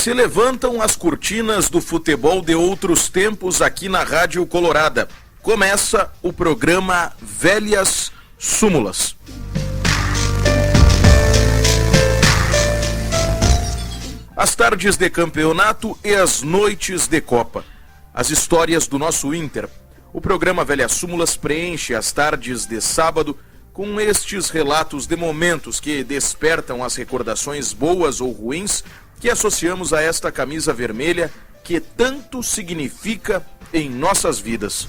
Se levantam as cortinas do futebol de outros tempos aqui na Rádio Colorada. Começa o programa Velhas Súmulas. As tardes de campeonato e as noites de Copa. As histórias do nosso Inter. O programa Velhas Súmulas preenche as tardes de sábado com estes relatos de momentos que despertam as recordações boas ou ruins que associamos a esta camisa vermelha que tanto significa em nossas vidas.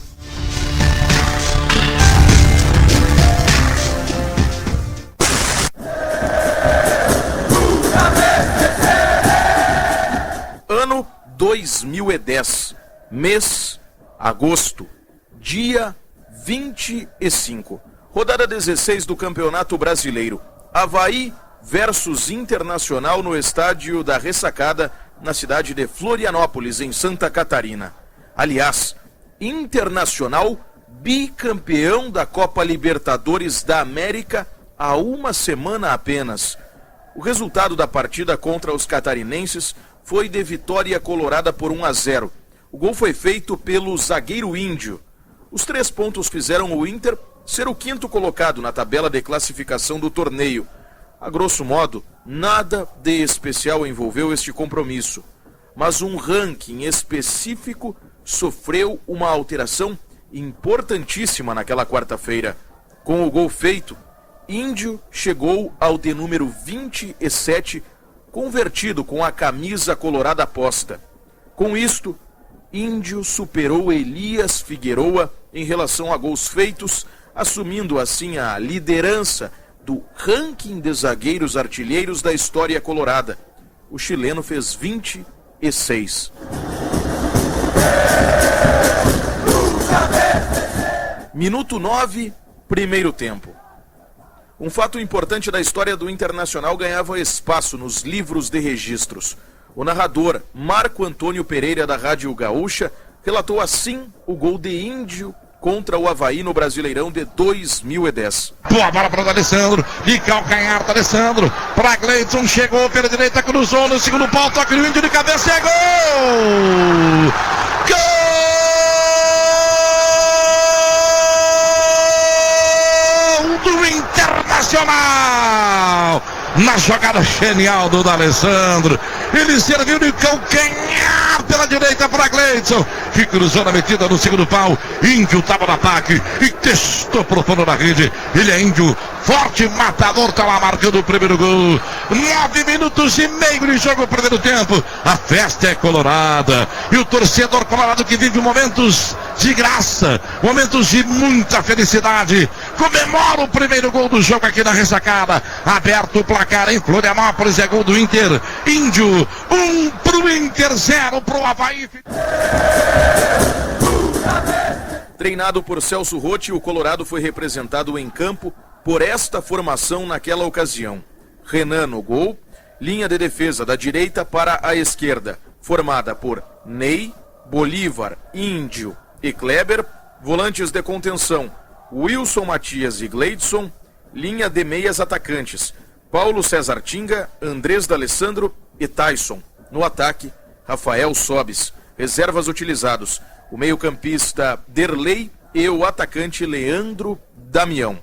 Ano 2010, mês agosto, dia 25, rodada 16 do Campeonato Brasileiro. Avaí versus Internacional no estádio da Ressacada, na cidade de Florianópolis, em Santa Catarina. Aliás, Internacional bicampeão da Copa Libertadores da América há uma semana apenas. O resultado da partida contra os catarinenses foi de vitória colorada por 1-0. O gol foi feito pelo zagueiro Índio. Os 3 pontos fizeram o Inter ser o 5º colocado na tabela de classificação do torneio. A grosso modo, nada de especial envolveu este compromisso, mas um ranking específico sofreu uma alteração importantíssima naquela quarta-feira. Com o gol feito, Índio chegou ao de número 27, convertido com a camisa colorada posta. Com isto, Índio superou Elias Figueroa em relação a gols feitos, assumindo assim a liderança do ranking de zagueiros artilheiros da história colorada. O chileno fez 26. Minuto 9, primeiro tempo. Um fato importante da história do Internacional ganhava espaço nos livros de registros. O narrador Marco Antônio Pereira, da Rádio Gaúcha, relatou assim o gol de Índio contra o Avaí no Brasileirão de 2010. Boa bola para o Alessandro, de calcanhar do Alessandro, para Gleidson, chegou pela direita, cruzou no segundo pau, toque do Índio de cabeça, é gol! Gol do Internacional! Na jogada genial do Alessandro, ele serviu de calcanhar pela direita para Gleidson, que cruzou na metida no segundo pau. Índio estava no ataque e testou pro fundo da rede. Ele é Índio, forte matador, tá lá marcando o primeiro gol. 9 minutos e meio de jogo, primeiro tempo. A festa é colorada e o torcedor colorado que vive momentos de graça, momentos de muita felicidade, comemora o primeiro gol do jogo aqui na Ressacada. Aberto o placar em Florianópolis, é gol do Inter. Índio, 1 pro Inter, 0 pro Avaí. Treinado por Celso Rotti, o Colorado foi representado em campo por esta formação naquela ocasião. Renan no gol, linha de defesa da direita para a esquerda, formada por Ney, Bolívar, Índio e Kleber, volantes de contenção, Wilson Matias e Gleidson, linha de meias atacantes, Paulo César Tinga, Andrés D'Alessandro e Tyson. No ataque, Rafael Sobis. Reservas utilizados, o meio-campista Derlei e o atacante Leandro Damião.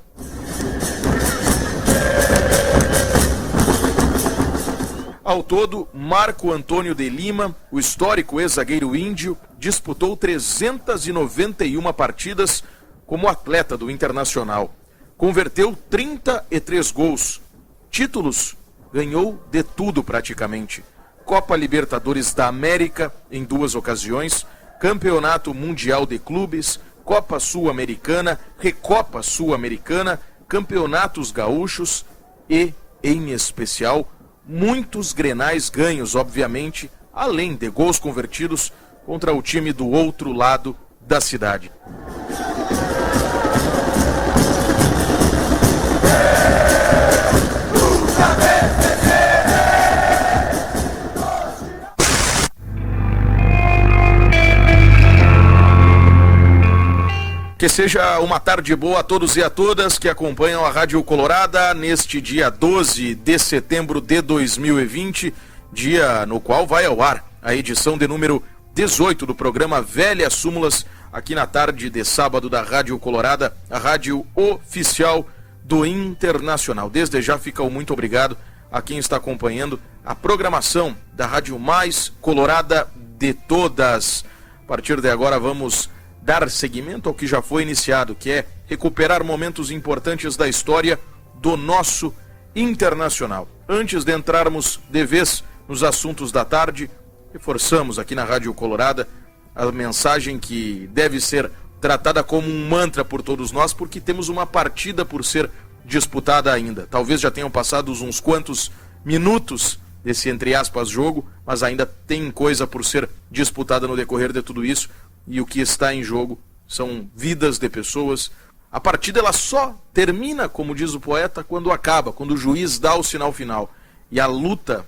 Ao todo, Marco Antônio de Lima, o histórico ex-zagueiro Índio, disputou 391 partidas como atleta do Internacional. Converteu 33 gols. Títulos, ganhou de tudo praticamente. Copa Libertadores da América em 2 ocasiões, Campeonato Mundial de Clubes, Copa Sul-Americana, Recopa Sul-Americana, Campeonatos Gaúchos e, em especial, muitos grenais ganhos, obviamente, além de gols convertidos contra o time do outro lado da cidade. Que seja uma tarde boa a todos e a todas que acompanham a Rádio Colorada neste dia 12 de setembro de 2020, dia no qual vai ao ar a edição de número 18 do programa Velhas Súmulas, aqui na tarde de sábado da Rádio Colorada, a rádio oficial do Internacional. Desde já fica o muito obrigado a quem está acompanhando a programação da rádio mais colorada de todas. A partir de agora vamos dar seguimento ao que já foi iniciado, que é recuperar momentos importantes da história do nosso Internacional. Antes de entrarmos de vez nos assuntos da tarde, reforçamos aqui na Rádio Colorada a mensagem que deve ser tratada como um mantra por todos nós, porque temos uma partida por ser disputada ainda. Talvez já tenham passado uns quantos minutos desse, entre aspas, jogo, mas ainda tem coisa por ser disputada no decorrer de tudo isso, e o que está em jogo são vidas de pessoas. A partida ela só termina, como diz o poeta, quando acaba, quando o juiz dá o sinal final. E a luta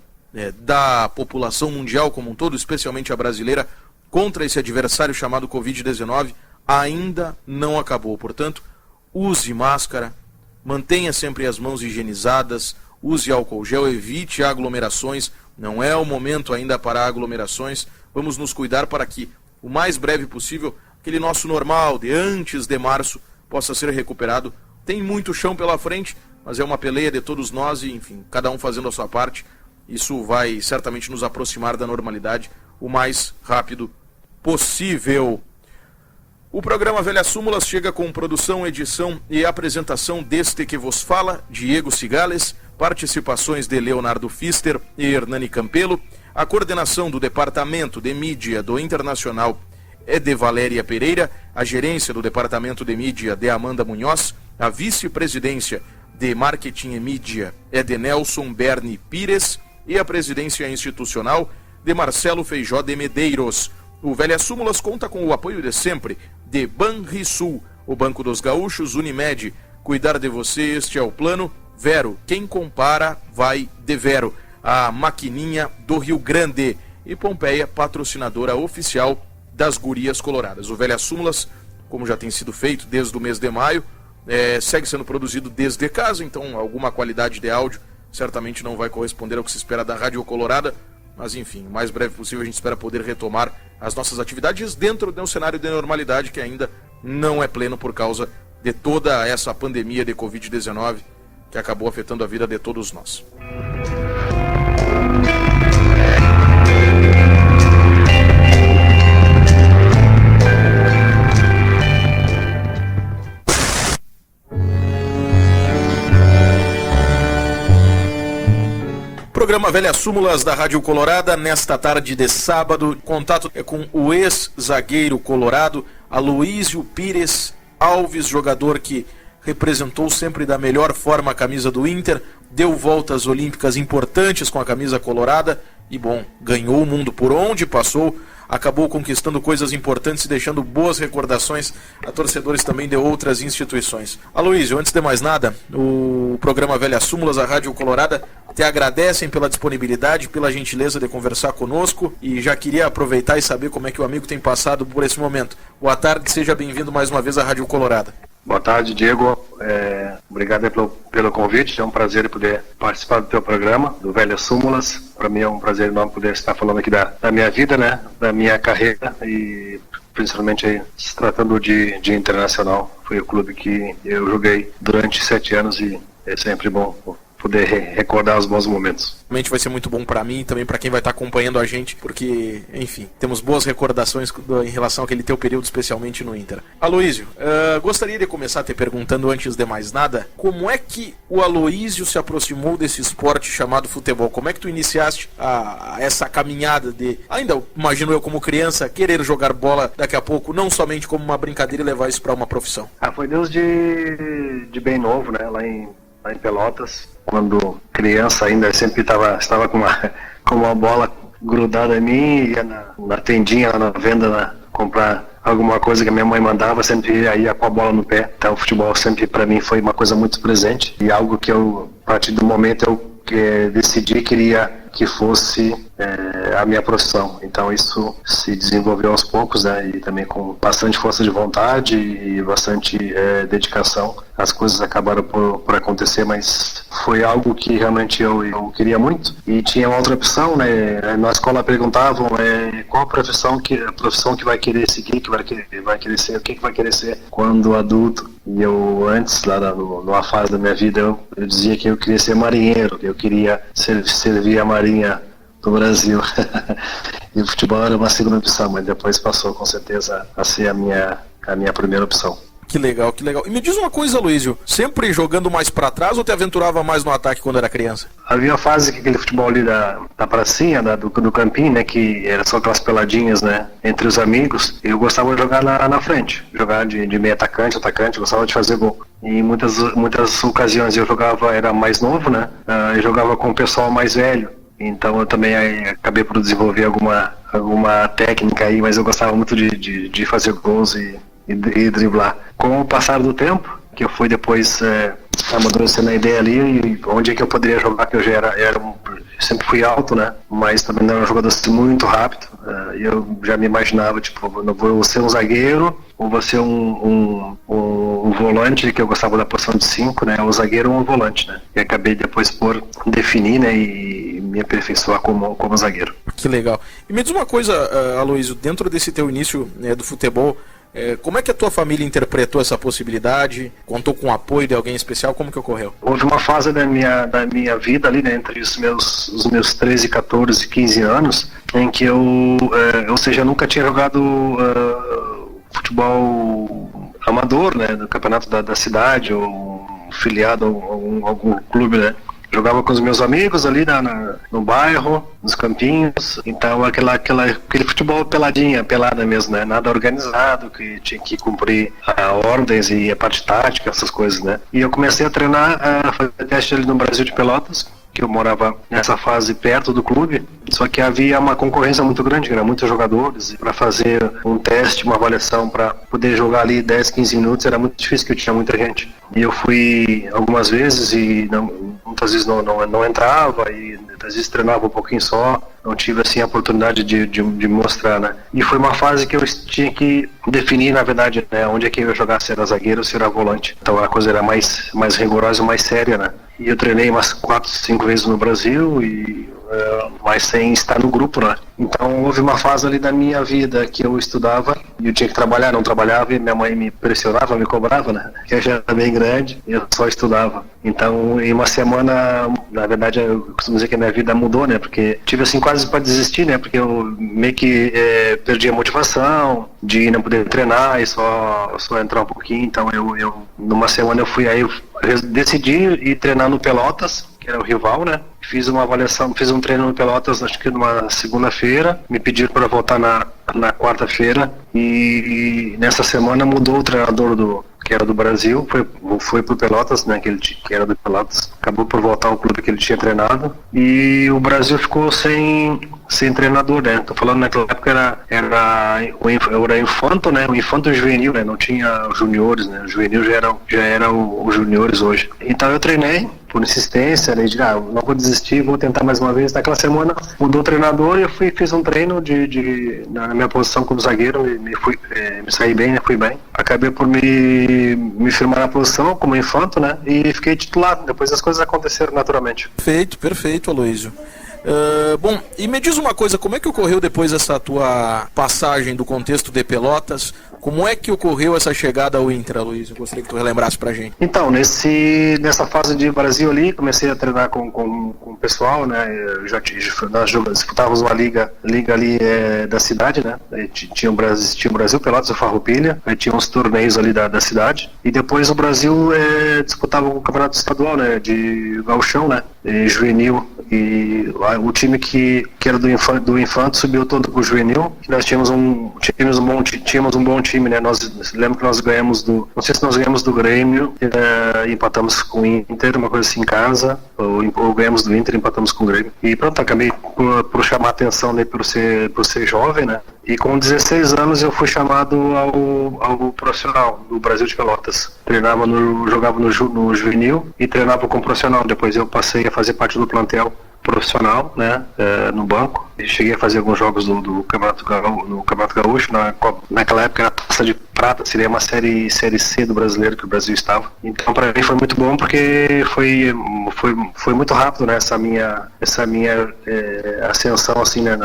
da população mundial como um todo, especialmente a brasileira, contra esse adversário chamado Covid-19, ainda não acabou. Portanto, use máscara, mantenha sempre as mãos higienizadas, use álcool gel, evite aglomerações. Não é o momento ainda para aglomerações. Vamos nos cuidar para que, o mais breve possível, aquele nosso normal de antes de março possa ser recuperado. Tem muito chão pela frente, mas é uma peleia de todos nós e, enfim, cada um fazendo a sua parte. Isso vai certamente nos aproximar da normalidade o mais rápido possível. O programa Velhas Súmulas chega com produção, edição e apresentação deste que vos fala, Diego Cigales, participações de Leonardo Pfister e Hernani Campelo, a coordenação do Departamento de Mídia do Internacional é de Valéria Pereira, a gerência do Departamento de Mídia de Amanda Munhoz, a vice-presidência de Marketing e Mídia é de Nelson Berni Pires e a presidência institucional de Marcelo Feijó de Medeiros. O Velhas Súmulas conta com o apoio de sempre de Banrisul, o Banco dos Gaúchos, Unimed, cuidar de você, este é o plano. Vero, quem compara vai de Vero, a maquininha do Rio Grande, e Pompeia, patrocinadora oficial das Gurias Coloradas. O Velhas Súmulas, como já tem sido feito desde o mês de maio, segue sendo produzido desde casa, então alguma qualidade de áudio certamente não vai corresponder ao que se espera da Rádio Colorada, mas enfim, o mais breve possível a gente espera poder retomar as nossas atividades dentro de um cenário de normalidade que ainda não é pleno por causa de toda essa pandemia de Covid-19 que acabou afetando a vida de todos nós. Programa Velhas Súmulas da Rádio Colorada, nesta tarde de sábado. Contato é com o ex-zagueiro colorado, Aloísio Pires Alves, jogador que representou sempre da melhor forma a camisa do Inter, deu voltas olímpicas importantes com a camisa colorada e, bom, ganhou o mundo por onde passou, acabou conquistando coisas importantes e deixando boas recordações a torcedores também de outras instituições. Aloísio, antes de mais nada, o programa Velhas Súmulas, a Rádio Colorada, te agradecem pela disponibilidade, pela gentileza de conversar conosco e já queria aproveitar e saber como é que o amigo tem passado por esse momento. Boa tarde, seja bem-vindo mais uma vez à Rádio Colorada. Boa tarde, Diego. Obrigado pelo convite. É um prazer poder participar do teu programa, do Velhas Súmulas. Para mim é um prazer enorme poder estar falando aqui da minha vida, né, da minha carreira e principalmente aí, se tratando de Internacional. Foi o clube que eu joguei durante 7 anos e é sempre bom poder recordar os bons momentos. Realmente vai ser muito bom para mim e também para quem vai estar acompanhando a gente, porque, enfim, temos boas recordações em relação àquele teu período, especialmente no Inter. Aloísio, gostaria de começar te perguntando, antes de mais nada, como é que o Aloísio se aproximou desse esporte chamado futebol? Como é que tu iniciaste essa caminhada de, ainda imagino eu como criança, querer jogar bola daqui a pouco, não somente como uma brincadeira e levar isso para uma profissão? Foi desde bem novo, né, lá em Pelotas, quando criança ainda sempre estava com uma bola grudada em mim, ia na tendinha, lá na venda, comprar alguma coisa que a minha mãe mandava, sempre ia com a bola no pé. Então o futebol sempre para mim foi uma coisa muito presente e algo que eu, a partir do momento decidi que fosse a minha profissão. Então isso se desenvolveu aos poucos, né? E também com bastante força de vontade e bastante dedicação. As coisas acabaram por acontecer, mas foi algo que realmente eu queria muito. E tinha uma outra opção, né? Na escola perguntavam qual a profissão que vai querer seguir, que vai querer ser, o que vai querer ser quando adulto. E eu antes, lá numa fase da minha vida, eu dizia que eu queria ser marinheiro, que eu queria servir a marinha do Brasil. E o futebol era uma segunda opção, mas depois passou com certeza a ser a minha primeira opção. Que legal, que legal. E me diz uma coisa, Luizio, sempre jogando mais pra trás ou te aventurava mais no ataque quando era criança? Havia uma fase que aquele futebol ali da pracinha, do campinho, né, que era só aquelas peladinhas, né, entre os amigos. Eu gostava de jogar na frente, jogar de meio atacante, gostava de fazer gol. E muitas ocasiões eu era mais novo, né, eu jogava com o pessoal mais velho. Então eu também acabei por desenvolver alguma técnica aí, mas eu gostava muito de fazer gols e driblar. Com o passar do tempo, que eu fui depois amadurecendo a ideia ali, e onde é que eu poderia jogar, que eu sempre fui alto, né? Mas também não era um jogador assim, muito rápido. E eu já me imaginava, tipo, não vou ser um zagueiro, ou vou ser um volante, que eu gostava da posição de 5, né? Um zagueiro ou um volante, né? E acabei depois por definir, né? E me aperfeiçoar como zagueiro. Que legal. E me diz uma coisa, Aloysio, dentro desse teu início do futebol, como é que a tua família interpretou essa possibilidade? Contou com o apoio de alguém especial? Como que ocorreu? Houve uma fase da minha vida ali, né, entre os meus 13, 14, 15 anos, em que eu nunca tinha jogado futebol amador, né, do campeonato da cidade, ou filiado a algum clube, né. Jogava com os meus amigos ali no bairro, nos campinhos. Então aquele futebol pelada mesmo, né? Nada organizado, que tinha que cumprir ordens e a parte tática, essas coisas, né? E eu comecei a treinar, a fazer teste ali no Brasil de Pelotas, que eu morava nessa fase perto do clube, só que havia uma concorrência muito grande, eram muitos jogadores, e para fazer um teste, uma avaliação para poder jogar ali 10, 15 minutos era muito difícil, porque tinha muita gente. E eu fui algumas vezes e muitas vezes não entrava, e às vezes treinava um pouquinho só, não tive assim a oportunidade de mostrar, né? E foi uma fase que eu tinha que definir, na verdade, né, onde é que eu ia jogar, se era zagueiro ou se era volante. Então a coisa era mais rigorosa e mais séria, né? E eu treinei umas 4, 5 vezes no Brasil, mas sem estar no grupo, né? Então houve uma fase ali da minha vida que eu estudava e eu tinha que trabalhar, não trabalhava, e minha mãe me pressionava, me cobrava, né? Que eu já era bem grande e eu só estudava. Então em uma semana, na verdade, eu costumo dizer que a minha vida mudou, né? Porque tive assim quase para desistir, né? Porque eu meio que perdi a motivação de não poder treinar e só entrar um pouquinho. Então eu numa semana eu decidi ir treinar no Pelotas, que era o rival, né? Fiz uma avaliação, fiz um treino no Pelotas, acho que numa segunda-feira, me pediram para voltar na quarta-feira, e nessa semana mudou o treinador que era do Brasil, foi pro Pelotas, né, que era do Pelotas, acabou por voltar ao clube que ele tinha treinado, e o Brasil ficou sem treinador, né? Tô falando naquela época era infanto, né? O infanto juvenil, né? Não tinha os juniores, né? O juvenil já era os juniores hoje. Então eu treinei por insistência, né? Não vou desistir, vou tentar mais uma vez. Naquela semana mudou o treinador e eu fiz um treino na minha posição como zagueiro, e me saí bem, né? Fui bem. Acabei por me firmar na posição como infanto, né? E fiquei titular. Depois as coisas aconteceram naturalmente. Perfeito, Aloysio. Bom, e me diz uma coisa, como é que ocorreu depois essa tua passagem do contexto de Pelotas? Como é que ocorreu essa chegada ao Inter, Aloysio? Eu gostaria que tu relembrasse pra gente. Então, nessa fase de Brasil ali, comecei a treinar com o pessoal, né? Nós disputávamos uma liga ali da cidade, né? Tinha o Brasil, Pelotas e Farroupilha, aí tinha uns torneios ali da cidade, e depois o Brasil disputava o campeonato estadual, né? De gauchão, né? Juvenil, e o time que que era do Infanto, subiu todo pro juvenil. Nós tínhamos um bom time, né? Lembro que nós ganhamos não sei se nós ganhamos do Grêmio, empatamos com o Inter, uma coisa assim, em casa, ou ganhamos do Inter e empatamos com o Grêmio. E pronto, acabei por chamar a atenção, né, por ser jovem, né? E com 16 anos eu fui chamado ao profissional do Brasil de Pelotas. Jogava no juvenil e treinava com o profissional. Depois eu passei a fazer parte do plantel profissional, né, no banco. E cheguei a fazer alguns jogos do Campeonato Gaúcho. Naquela época era a Taça de Prata, seria uma série C do brasileiro que o Brasil estava. Então para mim foi muito bom porque foi muito rápido, né, essa minha ascensão assim, né,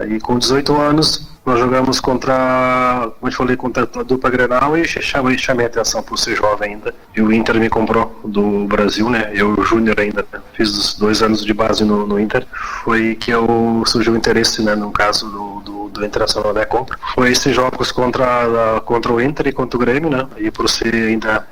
e com 18 anos nós jogamos contra a dupla Grenal e chamei a atenção por ser jovem ainda. E o Inter me comprou do Brasil, né? Eu, Júnior ainda, né? Fiz os 2 anos de base no Inter. Foi que surgiu o interesse, né? No caso do Internacional da compra. Foi esses jogos contra o Inter e contra o Grêmio, né? E por ser ainda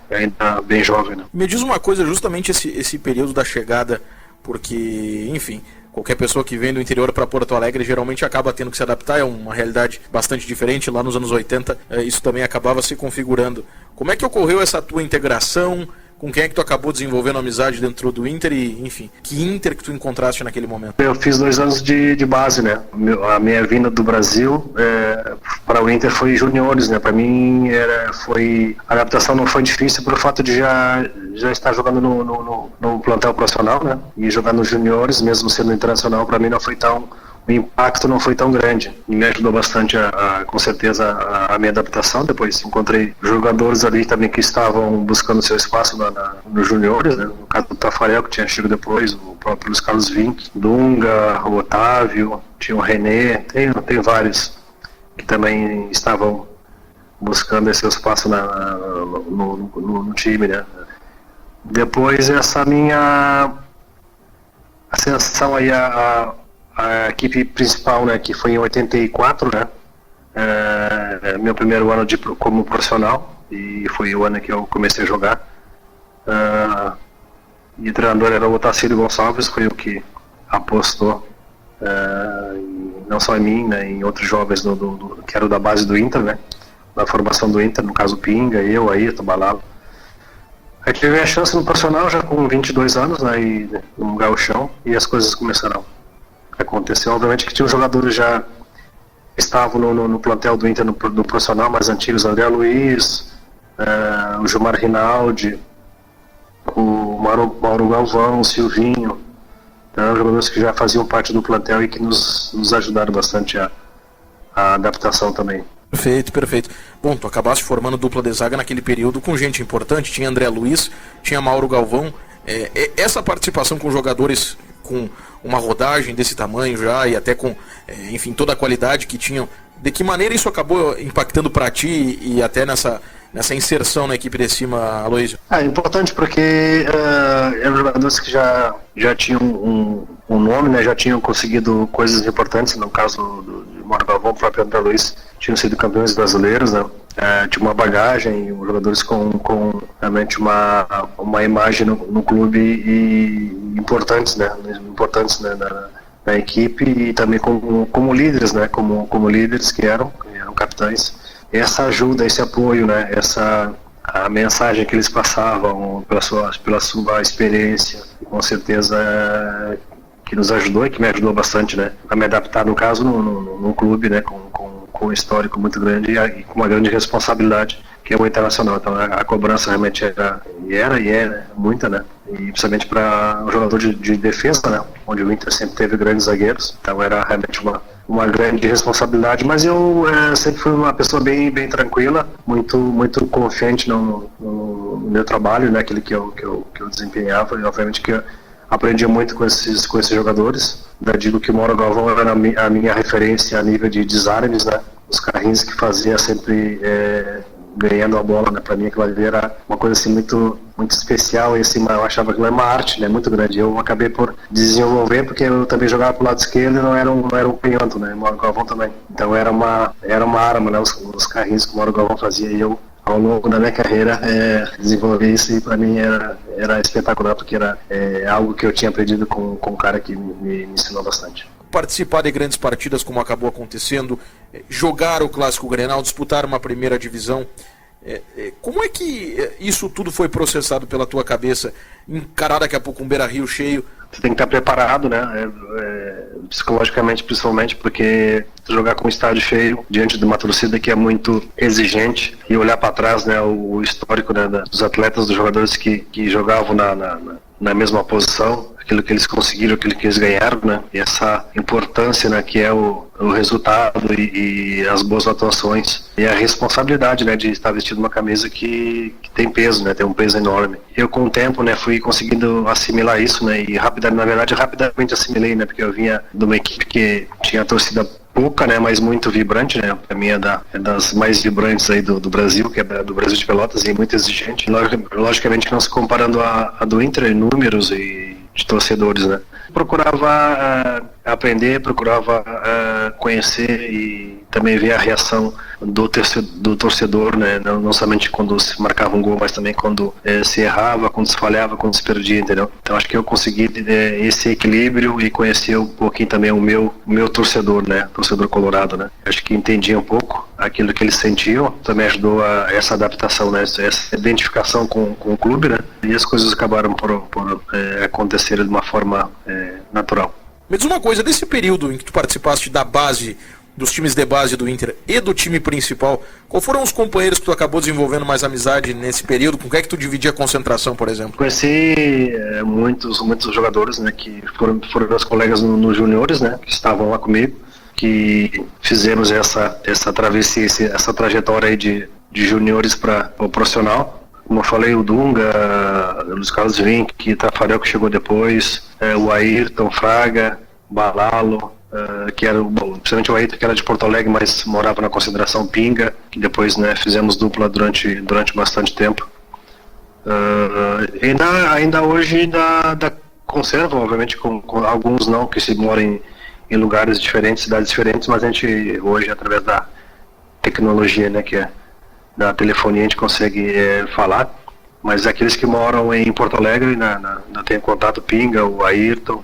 bem jovem, né? Me diz uma coisa, justamente esse período da chegada, porque, enfim, qualquer pessoa que vem do interior para Porto Alegre geralmente acaba tendo que se adaptar, é uma realidade bastante diferente. Lá nos anos 80 isso também acabava se configurando. Como é que ocorreu essa tua integração? Com quem é que tu acabou desenvolvendo amizade dentro do Inter e, enfim, que Inter que tu encontraste naquele momento? Eu fiz 2 anos de base, né? A minha vinda do Brasil para o Inter foi juniores, né? Para mim a adaptação não foi difícil pelo fato de já estar jogando no plantel profissional, né? E jogar nos juniores, mesmo sendo internacional, para mim o impacto não foi tão grande e me ajudou bastante com certeza a minha adaptação. Depois encontrei jogadores ali também que estavam buscando seu espaço nos juniores, né? No caso do Tafarel, que tinha chegado depois, o próprio Luiz Carlos Vinck, Dunga, o Otávio, tinha o René, tem vários que também estavam buscando esse espaço no time, né? Depois essa minha ascensão aí a equipe principal, né, que foi em 84, né, meu primeiro ano como profissional, e foi o ano que eu comecei a jogar. E o treinador era o Otacílio Gonçalves, foi o que apostou, não só em mim, né, em outros jovens que eram da base do Inter, né, da formação do Inter, no caso Pinga, eu, Ayrton, Balalo. Aí tive a chance no profissional já com 22 anos, né, e no gauchão, e as coisas começaram a acontecer. Obviamente que tinha jogadores já estavam no plantel do Inter, no profissional mais antigos, André Luiz, o Gilmar Rinaldi, o Mauro Galvão, o Silvinho, então, jogadores que já faziam parte do plantel e que nos ajudaram bastante a adaptação também. Perfeito. Bom, tu acabaste formando dupla de zaga naquele período com gente importante, tinha André Luiz, tinha Mauro Galvão. Essa participação com jogadores com uma rodagem desse tamanho já e até com, enfim, toda a qualidade que tinham, de que maneira isso acabou impactando para ti e até nessa inserção na equipe de cima, Aloysio? É importante porque eram jogadores que já tinham um nome, né, já tinham conseguido coisas importantes, no caso do Mauro Galvão, o próprio André Luiz, tinham sido campeões brasileiros, né? Tinha uma bagagem, jogadores com realmente uma imagem no clube e importantes, né, na equipe e também como líderes, né, como líderes que eram capitães. Essa ajuda, esse apoio, né, a mensagem que eles passavam pela sua experiência, com certeza que nos ajudou e que me ajudou bastante, né, a me adaptar, no caso, no clube, né, com um histórico muito grande e com uma grande responsabilidade, que é o Internacional. Então a cobrança realmente era muita, né, e principalmente para um jogador de defesa, né, onde o Inter sempre teve grandes zagueiros, então era realmente uma grande responsabilidade, mas eu sempre fui uma pessoa bem tranquila, muito confiante no meu trabalho, né, aquele que eu desempenhava, e obviamente que eu aprendi muito com esses jogadores. Eu digo que o Mauro Galvão era a minha referência a nível de desarmes, né, os carrinhos que fazia sempre ganhando a bola, né, para mim aquilo ali era uma coisa assim muito especial, e assim, eu achava que era uma arte, né, muito grande. Eu acabei por desenvolver porque eu também jogava pro lado esquerdo e não era um canhoto, né, o Mauro Galvão também. Então era uma arma, né, os carrinhos que o Mauro Galvão fazia, e eu ao longo da minha carreira desenvolver isso, e para mim era espetacular, porque era algo que eu tinha aprendido com um cara que me ensinou bastante. participar de grandes partidas como acabou acontecendo, jogar o Clássico Grenal, disputar uma primeira divisão. Como é que isso tudo foi processado pela tua cabeça, encarar daqui a pouco um Beira-Rio cheio? Você tem que estar preparado, né? Psicologicamente, principalmente, porque jogar com o estádio cheio, diante de uma torcida que é muito exigente, e olhar para trás, né, o histórico, né, dos atletas, dos jogadores que jogavam na mesma posição, aquilo que eles conseguiram, aquilo que eles ganharam, né? E essa importância, né, que é o resultado e as boas atuações e a responsabilidade, né, de estar vestindo uma camisa que tem peso, né, tem um peso enorme. Eu, com o tempo, né, fui conseguindo assimilar isso, né, e rapidamente assimilei, né, porque eu vinha de uma equipe que tinha torcida pouca, né, mas muito vibrante, né, a minha é das mais vibrantes aí do Brasil, que é do Brasil de Pelotas, e muito exigente, logicamente não se comparando a do Inter em números e de torcedores, né. Procurava aprender, procurava conhecer e também ver a reação do torcedor, né, não somente quando se marcava um gol, mas também quando se errava, quando se falhava, quando se perdia, entendeu? Então acho que eu consegui esse equilíbrio e conhecer um pouquinho também o meu torcedor, né, torcedor colorado, né. Acho que entendi um pouco aquilo que eles sentiam, também ajudou a essa adaptação, né, essa identificação com o clube, né, e as coisas acabaram por acontecer de uma forma natural. Me diz uma coisa, desse período em que tu participaste da base, dos times de base do Inter e do time principal, qual foram os companheiros que tu acabou desenvolvendo mais amizade nesse período? Com quem é que tu dividia a concentração, por exemplo? Conheci muitos jogadores, né, que foram meus colegas nos juniores, né, que estavam lá comigo, que fizemos essa travessia, essa trajetória aí de juniores para o profissional. Como eu falei, o Dunga, o Luiz Carlos Vinck, Tafarel, que chegou depois, o Ayrton, Fraga, Balalo, que era, principalmente o Ayrton, que era de Porto Alegre, mas morava na consideração Pinga, que depois, né, fizemos dupla durante bastante tempo. Ainda hoje conserva, obviamente, com alguns não, que se moram em lugares diferentes, cidades diferentes, mas a gente hoje, através da tecnologia, né, que é da telefonia, a gente consegue falar, mas aqueles que moram em Porto Alegre ainda tem contato, Pinga, o Ayrton,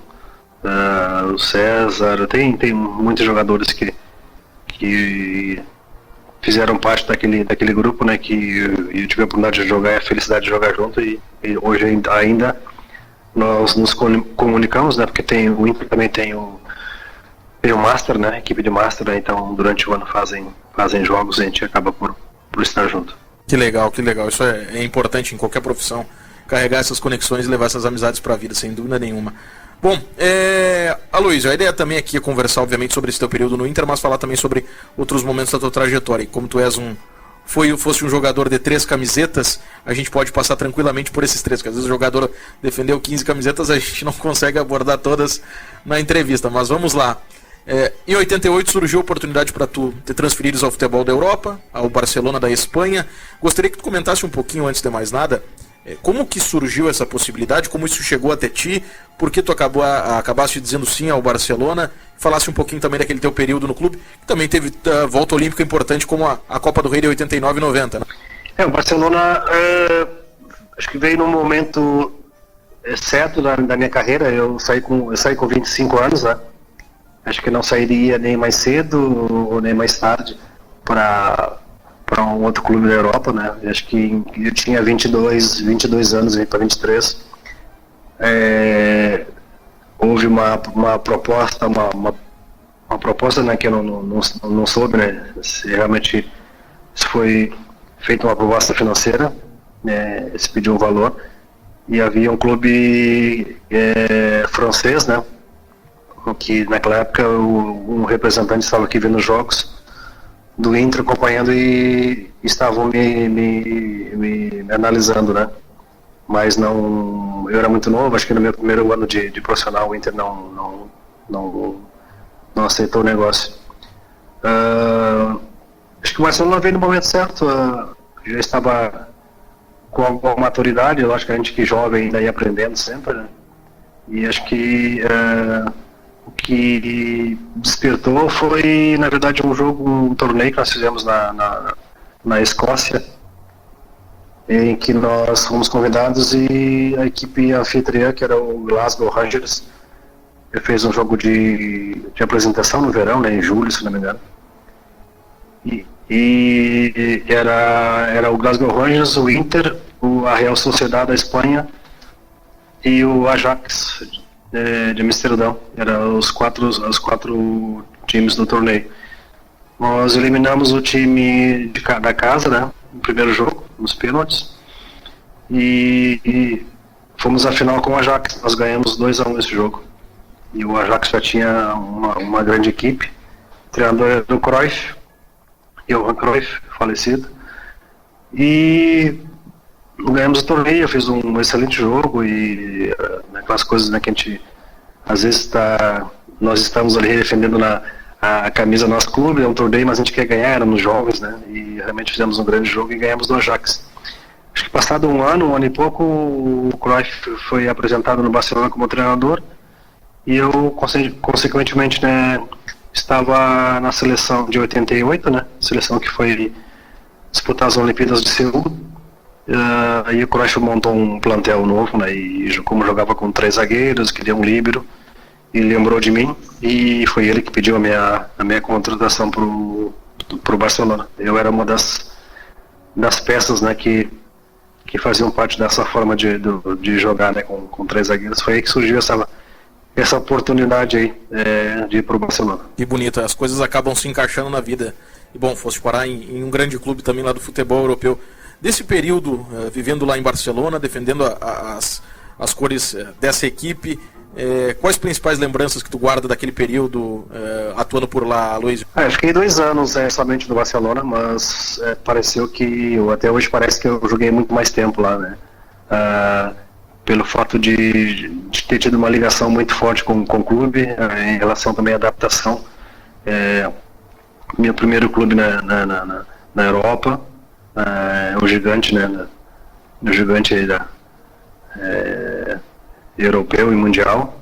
o César, tem muitos jogadores que fizeram parte daquele grupo, né, que eu tive a oportunidade de jogar, a felicidade de jogar junto, e hoje ainda nós nos comunicamos, né, porque o Inter também tem o Master, né, a equipe de Master, né, então durante o ano fazem jogos e a gente acaba por estar junto. Que legal, isso é importante em qualquer profissão, carregar essas conexões e levar essas amizades para a vida, sem dúvida nenhuma. Bom, Aloysio, a ideia também aqui é conversar, obviamente, sobre esse teu período no Inter, mas falar também sobre outros momentos da tua trajetória. E como tu és fosse um jogador de 3 camisetas, a gente pode passar tranquilamente por esses 3, porque às vezes o jogador defendeu 15 camisetas, a gente não consegue abordar todas na entrevista, mas vamos lá. Em 88 surgiu a oportunidade para tu te transferires ao futebol da Europa, ao Barcelona da Espanha. Gostaria que tu comentasse um pouquinho, antes de mais nada, como que surgiu essa possibilidade, como isso chegou até ti, por que tu acabaste dizendo sim ao Barcelona, falasse um pouquinho também daquele teu período no clube, que também teve volta olímpica importante como a Copa do Rei de 89 e 90, né? O Barcelona acho que veio num momento certo da minha carreira. Eu saí com 25 anos, né? Acho que não sairia nem mais cedo ou nem mais tarde para um outro clube da Europa, né? Acho que eu tinha 22 anos, para 23. Houve uma proposta, uma proposta, né, que eu não soube, né, se realmente foi feita uma proposta financeira, né, se pediu um valor, e havia um clube francês, né, que naquela época um representante estava aqui vendo os jogos do Inter, acompanhando, e estavam me analisando, né, mas não, eu era muito novo. Acho que no meu primeiro ano de profissional o Inter não aceitou o negócio. Acho que o Barcelona veio no momento certo, já estava com alguma maturidade. Logicamente que jovem ainda ia aprendendo sempre, né? E acho que o que despertou foi, na verdade, um torneio que nós fizemos na Escócia, em que nós fomos convidados, e a equipe anfitriã, que era o Glasgow Rangers, eu fiz um jogo de apresentação no verão, né, em julho, se não me engano. E era o Glasgow Rangers, o Inter, a Real Sociedade da Espanha e o Ajax de Amsterdão. Eram os quatro times do torneio. Nós eliminamos o time da casa, né, no primeiro jogo, nos pênaltis, e fomos à final com o Ajax. Nós ganhamos 2-1 esse jogo. E o Ajax já tinha uma grande equipe. O treinador era do Cruyff, Johan Cruyff, falecido. E ganhamos o torneio. Eu fiz um excelente jogo. E aquelas coisas, né, que a gente às vezes nós estamos ali defendendo a camisa do nosso clube. É um torneio, mas a gente quer ganhar, éramos jovens, né? E realmente fizemos um grande jogo e ganhamos do Ajax. Acho que passado um ano e pouco, o Cruyff foi apresentado no Barcelona como treinador. E eu, consequentemente, né, estava na seleção de 88, né, seleção que foi disputar as Olimpíadas de Seul. Aí o Cruyff montou um plantel novo, né, e como jogava com 3 zagueiros, queria um líbero, e lembrou de mim, e foi ele que pediu a minha contratação pro Barcelona. Eu era uma das peças, né, que faziam parte dessa forma de jogar, né, com 3 zagueiros. Foi aí que surgiu essa oportunidade aí de ir para o Barcelona. Que bonito, as coisas acabam se encaixando na vida. E bom, fosse parar em um grande clube também lá do futebol europeu. Desse período, vivendo lá em Barcelona, defendendo as cores dessa equipe, quais principais lembranças que tu guarda daquele período atuando por lá, Luiz? Eu fiquei 2 anos somente no Barcelona, mas pareceu que, até hoje parece que eu joguei muito mais tempo lá, né? Pelo fato de ter tido uma ligação muito forte com o clube, em relação também à adaptação. Meu primeiro clube na Europa, o Gigante, né, o Gigante europeu e mundial,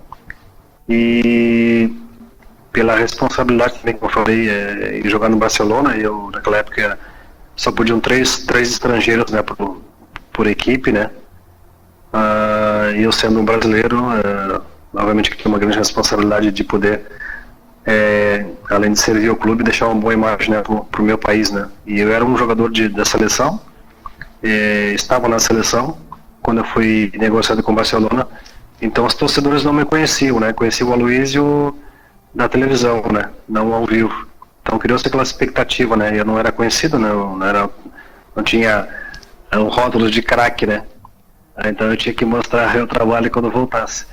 e pela responsabilidade também, como eu falei, em jogar no Barcelona. Eu naquela época só podiam três estrangeiros, né, por equipe, né. E eu sendo um brasileiro, obviamente que tinha uma grande responsabilidade de poder, além de servir o clube, deixar uma boa imagem, né, pro meu país, né. E eu era um jogador da seleção, estava na seleção quando eu fui negociado com o Barcelona. Então os torcedores não me conheciam, né, conheciam o Aloysio da televisão, né, não ao vivo. Então criou-se aquela expectativa, né, eu não era conhecido, né, não tinha um rótulo de craque, né. Então eu tinha que mostrar o trabalho quando voltasse.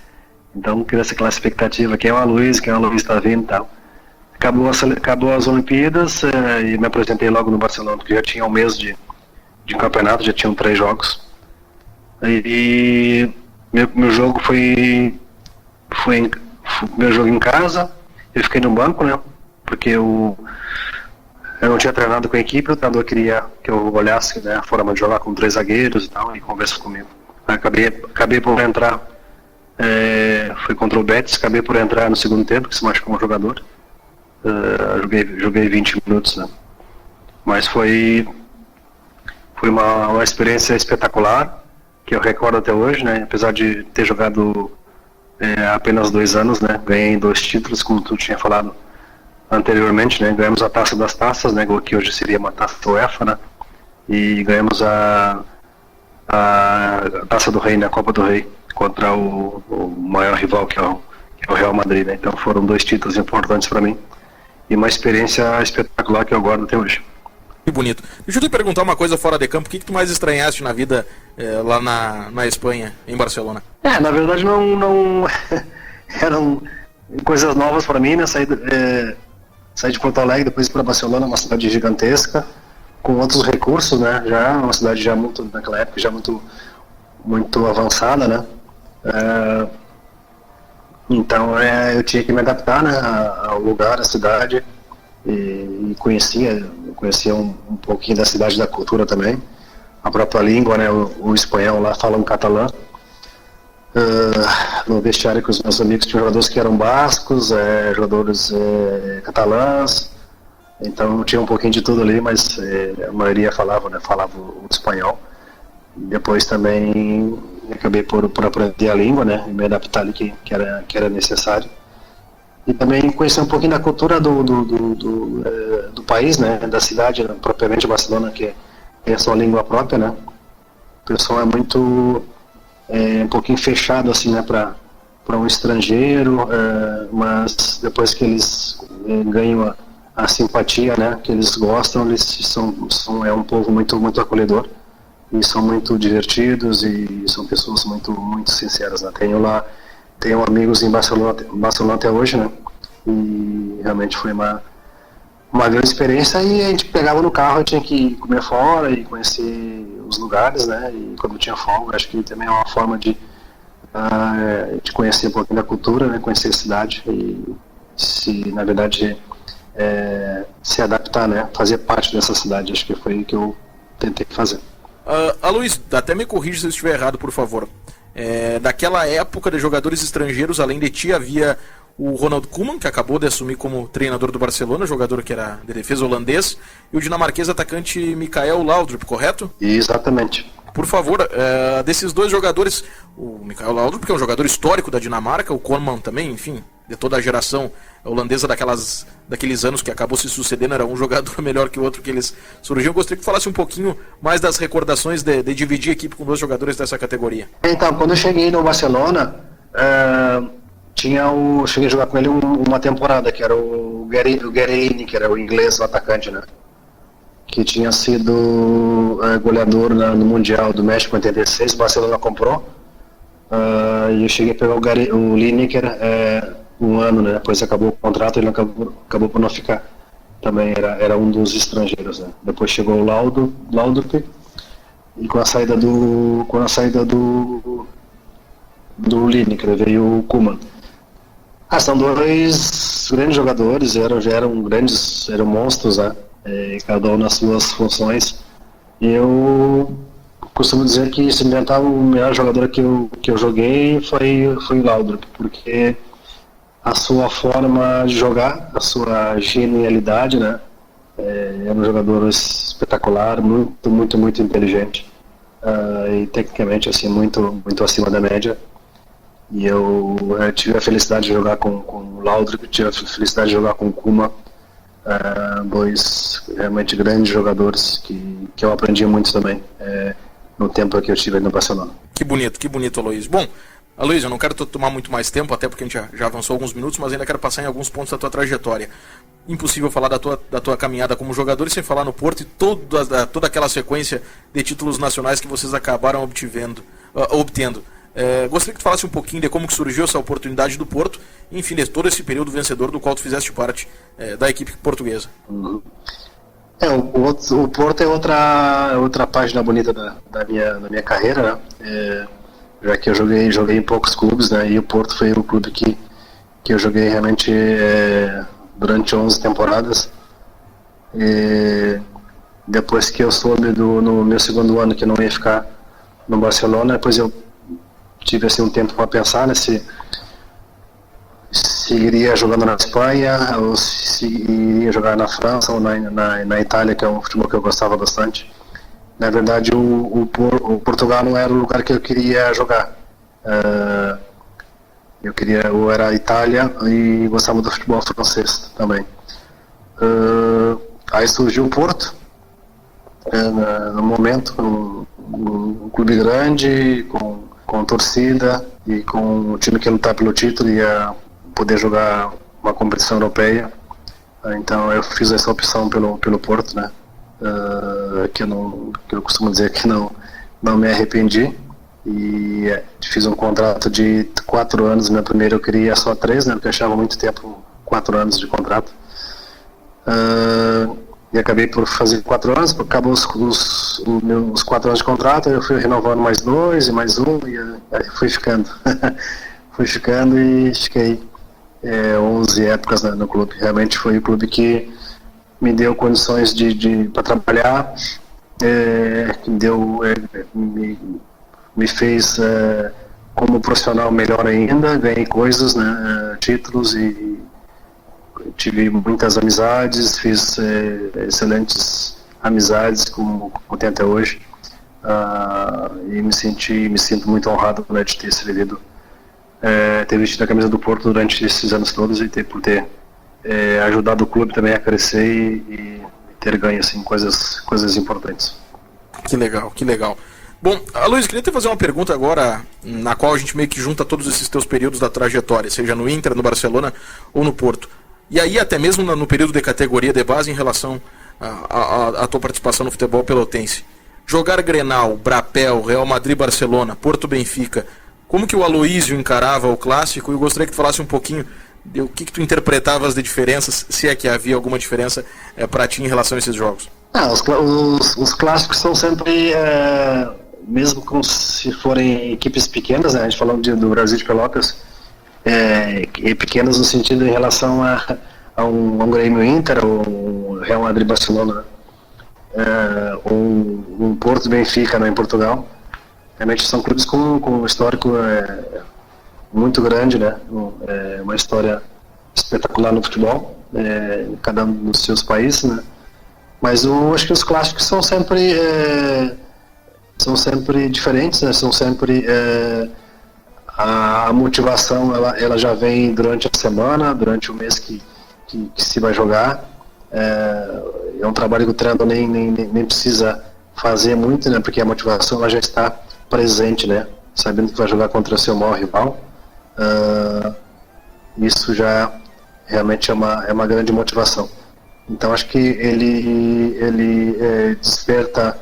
Então criou-se aquela expectativa, quem é o Aloysio está vindo e tal. Acabou as Olimpíadas, e me apresentei logo no Barcelona, porque já tinha um mês de campeonato, já tinham 3 jogos. E meu jogo foi meu jogo em casa. Eu fiquei no banco, né, porque eu não tinha treinado com a equipe. O treinador queria que eu olhasse, né, a forma de jogar com 3 zagueiros e tal, e conversou comigo. Acabei por entrar, foi contra o Betis, acabei por entrar no segundo tempo, que se machucou um jogador. Joguei 20 minutos, né? Mas foi uma experiência espetacular, que eu recordo até hoje, né? Apesar de ter jogado apenas 2 anos, né? Ganhei 2 títulos, como tu tinha falado anteriormente, né? Ganhamos a Taça das Taças, né? Que hoje seria uma Taça da UEFA, né? E ganhamos a Taça do Rei, né? A Copa do Rei, contra o maior rival, que é o Real Madrid, né? Então foram 2 títulos importantes para mim e uma experiência espetacular que eu guardo até hoje. Que bonito. Deixa eu te perguntar uma coisa fora de campo. O que tu mais estranhaste na vida lá na Espanha, em Barcelona? Na verdade não eram coisas novas para mim, né? Saí de Porto Alegre, depois para Barcelona, uma cidade gigantesca, com outros recursos, né? Já uma cidade já muito, naquela época, já muito avançada, né? Então eu tinha que me adaptar, né, ao lugar, à cidade, e conhecia um pouquinho da cidade, da cultura também, a própria língua, né, o espanhol lá falam catalã. No vestiário com os meus amigos tinha jogadores que eram bascos, jogadores catalãs, então tinha um pouquinho de tudo ali, mas a maioria falava o espanhol. Depois também acabei por aprender a língua, né, e me adaptar ali que era necessário. e também conhecer um pouquinho da cultura do país, né, da cidade, né, propriamente Barcelona, que é a sua língua própria, né. O pessoal é muito, um pouquinho fechado, assim, né, para um estrangeiro, mas depois que eles ganham a simpatia, né, que eles gostam, eles é um povo muito, muito acolhedor, e são muito divertidos, e são pessoas muito, muito sinceras, né. Tenho amigos em Barcelona até hoje, né, e realmente foi uma grande experiência. E a gente pegava no carro e tinha que comer fora e conhecer os lugares, né, e quando tinha folga, acho que também é uma forma de conhecer um pouquinho da cultura, né, conhecer a cidade e, na verdade, se adaptar, né, fazer parte dessa cidade. Acho que foi o que eu tentei fazer. Luiz, até me corrija se eu estiver errado, por favor. Daquela época de jogadores estrangeiros, além de ti, havia o Ronald Koeman, que acabou de assumir como treinador do Barcelona, jogador que era de defesa holandês, e o dinamarquês atacante Mikael Laudrup, correto? Exatamente. Por favor, desses dois jogadores, o Mikael Laudrup, que é um jogador histórico da Dinamarca, o Koeman também, enfim, de toda a geração holandesa daqueles anos que acabou se sucedendo, era um jogador melhor que o outro que eles surgiam. Gostaria que falasse um pouquinho mais das recordações de dividir a equipe com dois jogadores dessa categoria. Então, quando eu cheguei no Barcelona, cheguei a jogar com ele uma temporada, que era o Guerini, que era o inglês, o atacante, né? Que tinha sido goleador no Mundial do México em 86, o Barcelona comprou. E eu cheguei a pegar o Lineker um ano, né? Depois acabou o contrato, ele acabou por não ficar. Também era um dos estrangeiros, né? Depois chegou o Laudrup, e com a saída do Lineker veio o Koeman. São dois grandes jogadores, eram monstros, né? Cada um nas suas funções. E eu costumo dizer que, se inventar, o melhor jogador que eu joguei foi o Laudrup, porque a sua forma de jogar, a sua genialidade, né? Era um jogador espetacular, muito, muito, muito inteligente, e tecnicamente, assim, muito, muito acima da média. E eu tive a felicidade de jogar com o Laudrup, tive a felicidade de jogar com o Koeman, dois realmente grandes jogadores que eu aprendi muito também no tempo que eu estive no Barcelona. Que bonito, Aloysio. Bom, Aloysio, eu não quero tomar muito mais tempo, até porque a gente já avançou alguns minutos, mas ainda quero passar em alguns pontos da tua trajetória. Impossível falar da tua caminhada como jogador sem falar no Porto e toda aquela sequência de títulos nacionais que vocês acabaram obtendo. Gostaria que tu falasse um pouquinho de como que surgiu essa oportunidade do Porto, enfim, de todo esse período vencedor do qual tu fizeste parte da equipe portuguesa. Uhum. O Porto é outra página bonita da minha carreira, né? Já que eu joguei em poucos clubes, né? E o Porto foi o clube que eu joguei realmente durante 11 temporadas. E depois que eu soube no meu segundo ano que eu não ia ficar no Barcelona, depois eu tive assim um tempo para pensar, né, se iria jogando na Espanha ou se iria jogar na França ou na Itália, que é um futebol que eu gostava bastante. Na verdade, o Portugal não era o lugar que eu queria jogar. Eu era a Itália e gostava do futebol francês também. Aí surgiu o Porto, no momento, um clube grande, com torcida e com o time que lutar pelo título e ia poder jogar uma competição europeia. Então eu fiz essa opção pelo Porto, né? Que eu costumo dizer que não me arrependi, e fiz um contrato de 4 anos. Meu primeiro eu queria só 3, né? Porque eu achava muito tempo 4 anos de contrato. E acabei por fazer 4 anos, acabou os meus 4 anos de contrato, eu fui renovando mais 2 e mais 1, e aí fui ficando. Fui ficando e fiquei 11 épocas no clube. Realmente foi o clube que me deu condições para trabalhar, me fez como profissional melhor ainda, ganhei coisas, né, títulos, e tive muitas amizades, fiz excelentes amizades como tenho até hoje, e me sinto muito honrado, né, de ter servido ter vestido a camisa do Porto durante esses anos todos e por ter ajudado o clube também a crescer e ter ganho assim, coisas importantes. Que legal, que legal. Bom, Aloysio, queria te fazer uma pergunta agora, na qual a gente meio que junta todos esses teus períodos da trajetória, seja no Inter, no Barcelona ou no Porto. E aí até mesmo no período de categoria de base em relação à tua participação no futebol pelotense. Jogar Grenal, Brapel, Real Madrid, Barcelona, Porto, Benfica, como que o Aloysio encarava o clássico? Eu gostaria que tu falasse um pouquinho de o que tu interpretavas de diferenças, se é que havia alguma diferença para ti em relação a esses jogos. Os clássicos são sempre, mesmo se forem equipes pequenas, né, a gente falando do Brasil de Pelotas, pequenas no sentido em relação a um Grêmio Inter, ou um Real Madrid Barcelona, um Porto Benfica, né, em Portugal. Realmente são clubes com um histórico muito grande, né, uma história espetacular no futebol, cada um dos seus países, né. Mas eu acho que os clássicos são sempre diferentes, né? São sempre a motivação ela já vem durante a semana, durante o mês que se vai jogar. É um trabalho que o treinador nem precisa fazer muito, né? Porque a motivação ela já está presente, né? Sabendo que vai jogar contra o seu maior rival. Isso já realmente é uma grande motivação. Então acho que ele desperta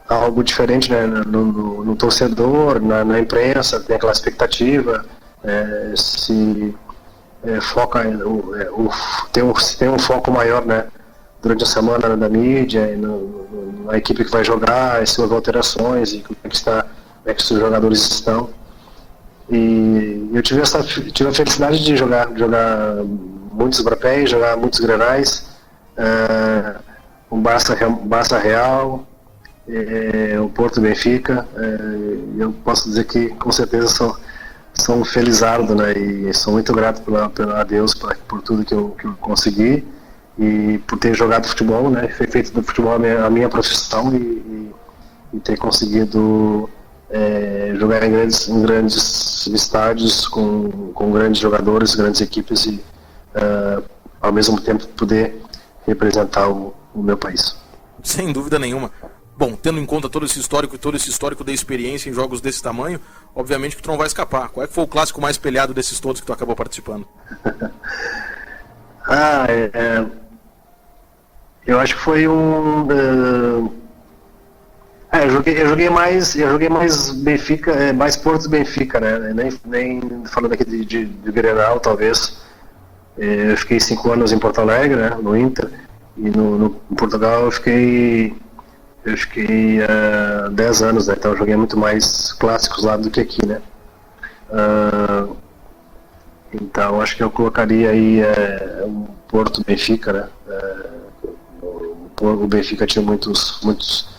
algo diferente, né, no torcedor, na imprensa, tem aquela expectativa, foca, tem um foco maior, né, durante a semana da mídia, na equipe que vai jogar, se houve alterações, e como é que os jogadores estão. E eu tive a felicidade de jogar muitos Brapéis, jogar muitos Grenais, o Barça Real, o Porto Benfica. Eu posso dizer que com certeza sou um felizardo, né, e sou muito grato a Deus por tudo que eu consegui e por ter jogado futebol, né, feito do futebol a minha profissão e ter conseguido jogar em grandes estádios com grandes jogadores, grandes equipes e ao mesmo tempo poder representar o meu país. Sem dúvida nenhuma. Bom, tendo em conta todo esse histórico de experiência em jogos desse tamanho, obviamente que tu não vai escapar. Qual é que foi o clássico mais peleado desses todos que tu acabou participando? Eu acho que foi eu joguei mais Benfica, mais Porto Benfica, né? Nem falando aqui de Grenal, talvez. Eu fiquei 5 anos em Porto Alegre, né, no Inter, e no Portugal eu fiquei 10 anos, né, então eu joguei muito mais clássicos lá do que aqui, né. Então acho que eu colocaria aí o Porto Benfica, né. O Benfica tinha muitos bons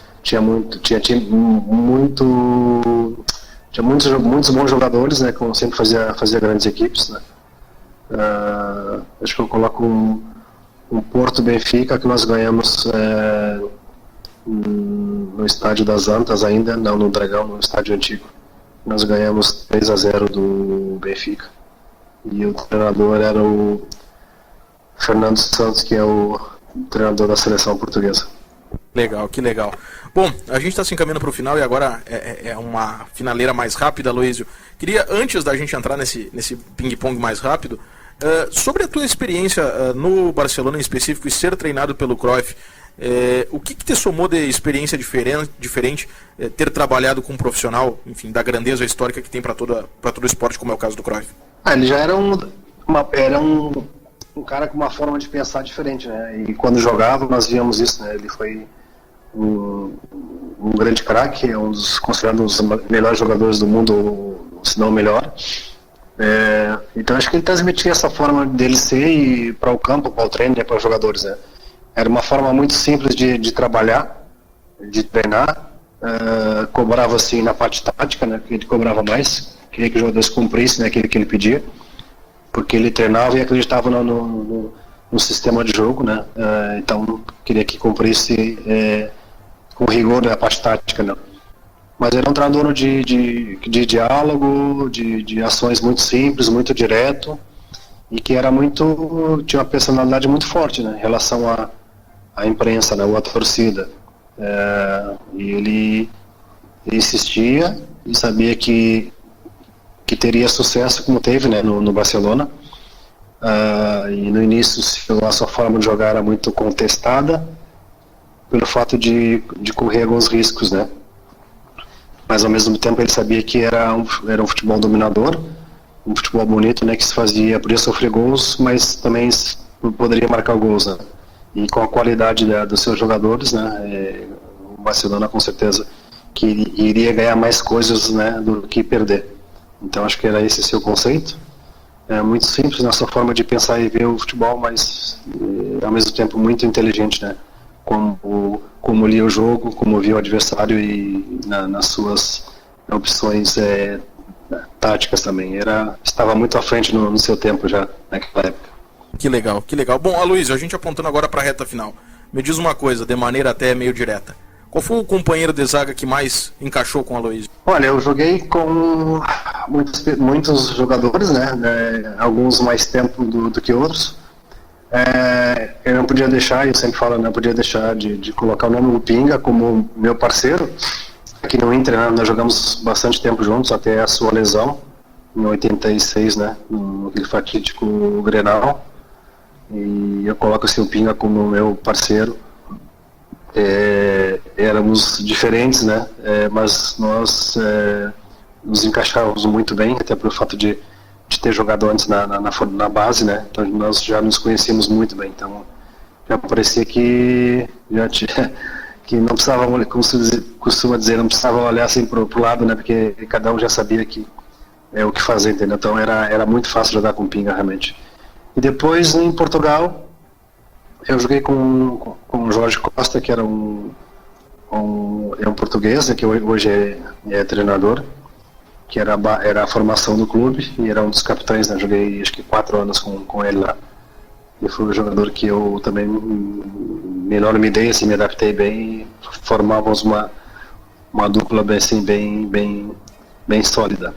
jogadores, né, como sempre fazia grandes equipes, né. Acho que eu coloco um Porto Benfica que nós ganhamos no estádio das Antas ainda, não no Dragão, no estádio antigo. Nós ganhamos 3-0 do Benfica. E o treinador era o Fernando Santos, que é o treinador da seleção portuguesa. Legal, que legal. Bom, a gente está se encaminhando para o final e agora é uma finaleira mais rápida, Aloysio. Queria, antes da gente entrar nesse ping-pong mais rápido, sobre a tua experiência no Barcelona em específico e ser treinado pelo Cruyff, o que te somou de experiência diferente ter trabalhado com um profissional, enfim, da grandeza histórica que tem para todo o esporte, como é o caso do Cruyff? Ele já era um cara com uma forma de pensar diferente, né? E quando jogava nós víamos isso, né? Ele foi um grande craque, um dos considerados os melhores jogadores do mundo, se não o melhor. Então acho que ele transmitia essa forma dele ser para o campo, para o treino, né, para os jogadores, né? Era uma forma muito simples de trabalhar, de treinar, cobrava assim na parte tática, né, que ele cobrava mais, queria que os jogadores cumprissem, né, aquilo que ele pedia, porque ele treinava e acreditava no sistema de jogo, né, então queria que cumprisse com rigor na parte tática, né. Mas ele é um treinador de diálogo, de ações muito simples, muito direto, e que tinha uma personalidade muito forte, né, em relação à imprensa, né, ou à torcida. E ele insistia e sabia que teria sucesso como teve, né, no Barcelona. E no início a sua forma de jogar era muito contestada pelo fato de correr alguns riscos, né? Mas ao mesmo tempo ele sabia que era um futebol dominador, um futebol bonito, né, que podia sofrer gols, mas também poderia marcar gols, né? E com a qualidade dos seus jogadores, né, o Barcelona com certeza que iria ganhar mais coisas, né, do que perder. Então acho que era esse seu conceito. É muito simples na sua forma de pensar e ver o futebol, mas ao mesmo tempo muito inteligente, né? Como lia o jogo, como via o adversário e nas suas opções táticas também. Estava muito à frente no seu tempo já, naquela época. Que legal, que legal. Bom, Aloysio, a gente apontando agora para a reta final. Me diz uma coisa, de maneira até meio direta. Qual foi o companheiro de zaga que mais encaixou com o Aloysio? Olha, eu joguei com muitos jogadores, né? Alguns mais tempo do que outros. Eu não podia deixar, eu sempre falo, não podia deixar de colocar o nome do Pinga como meu parceiro. Aqui no Inter, né, nós jogamos bastante tempo juntos, até a sua lesão, em 86, né, naquele fatídico Grenal. E eu coloco o seu Pinga como meu parceiro. Éramos diferentes, né, mas nós nos encaixávamos muito bem, até pelo fato de ter jogado antes na base, né? Então nós já nos conhecíamos muito bem, então já parecia que que não precisava, como se costuma dizer, não precisava olhar assim pro lado, né? Porque cada um já sabia o que fazer, entendeu? Então era muito fácil jogar com Pinga, realmente. E depois em Portugal eu joguei com o Jorge Costa, que era um português, né, que hoje é treinador, que era a formação do clube, e era um dos capitães, né? Joguei acho que 4 anos com ele lá. E foi um jogador que eu também melhor me dei, assim, me adaptei bem, e formávamos uma dupla bem sólida.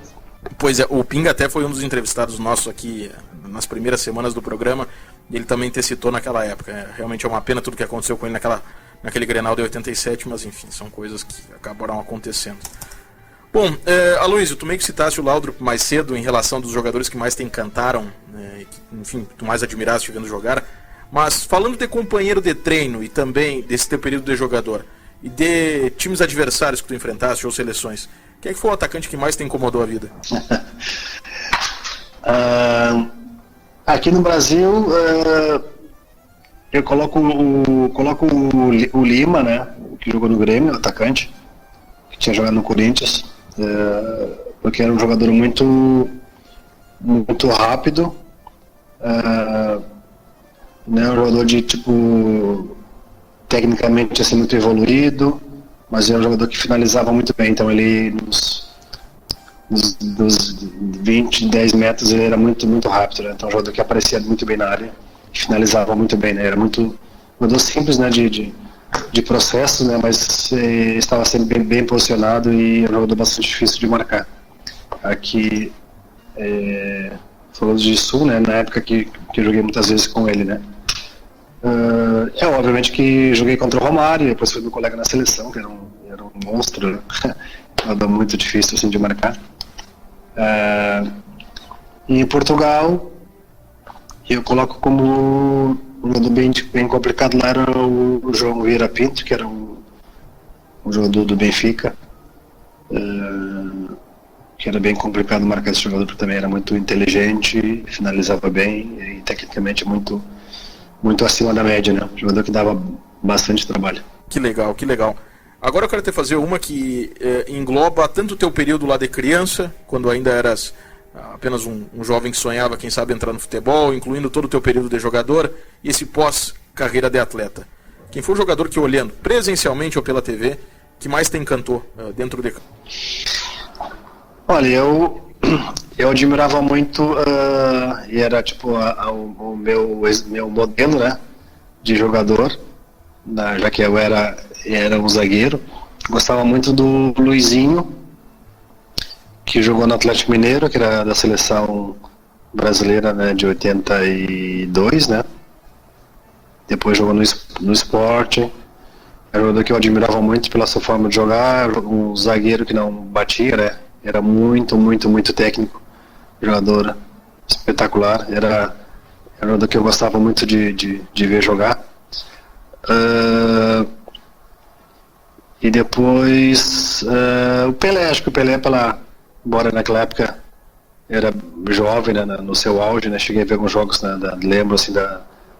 Pois é, o Pinga até foi um dos entrevistados nossos aqui nas primeiras semanas do programa, e ele também te citou naquela época. Realmente é uma pena tudo que aconteceu com ele naquele Grenal de 87, mas enfim, são coisas que acabaram acontecendo. Bom, Aloysio, tu meio que citaste o Laudrup mais cedo em relação dos jogadores que mais te encantaram, né, que, enfim, tu mais admiraste vendo jogar, mas falando de companheiro de treino e também desse teu período de jogador, e de times adversários que tu enfrentaste ou seleções, quem é que foi o atacante que mais te incomodou a vida? Aqui no Brasil, eu coloco o Lima, né, que jogou no Grêmio, atacante, que tinha jogado no Corinthians, porque era um jogador muito rápido, né, um jogador de tipo tecnicamente assim muito evoluído, mas era um jogador que finalizava muito bem. Então ele dos 10 metros ele era muito rápido, né? Então um jogador que aparecia muito bem na área e finalizava muito bem, né? Era um jogador simples, né, de processo, né, mas estava sempre bem posicionado e era um jogador bastante difícil de marcar. Aqui, falando de Sul, né, na época que eu joguei muitas vezes com ele, né. Obviamente que joguei contra o Romário, depois foi meu colega na seleção, que era um monstro, né? Um jogador muito difícil assim, de marcar. E em Portugal, eu coloco como um jogador bem complicado lá, era o João Vieira Pinto, que era um jogador do Benfica, que era bem complicado marcar esse jogador, porque também era muito inteligente, finalizava bem e tecnicamente muito acima da média, né? Um jogador que dava bastante trabalho. Que legal, que legal. Agora eu quero te fazer uma que engloba tanto o teu período lá de criança, quando ainda eras apenas um jovem que sonhava, quem sabe, entrar no futebol, incluindo todo o teu período de jogador, e esse pós-carreira de atleta. Quem foi o jogador que, olhando presencialmente ou pela TV, que mais te encantou dentro de campo? Olha, eu admirava muito, e era tipo o meu modelo, né, de jogador, já que eu era um zagueiro, Gostava muito do Luizinho, que jogou no Atlético Mineiro, que era da seleção brasileira, né, de 82, né? Depois jogou no Sport. É um jogador que eu admirava muito pela sua forma de jogar, um zagueiro que não batia, né? Era muito, muito, muito técnico, jogador espetacular. Era um jogador que eu gostava muito de ver jogar. E depois o Pelé, acho que o Pelé, embora naquela época era jovem, né, no seu auge, né, cheguei a ver alguns jogos, né, lembro assim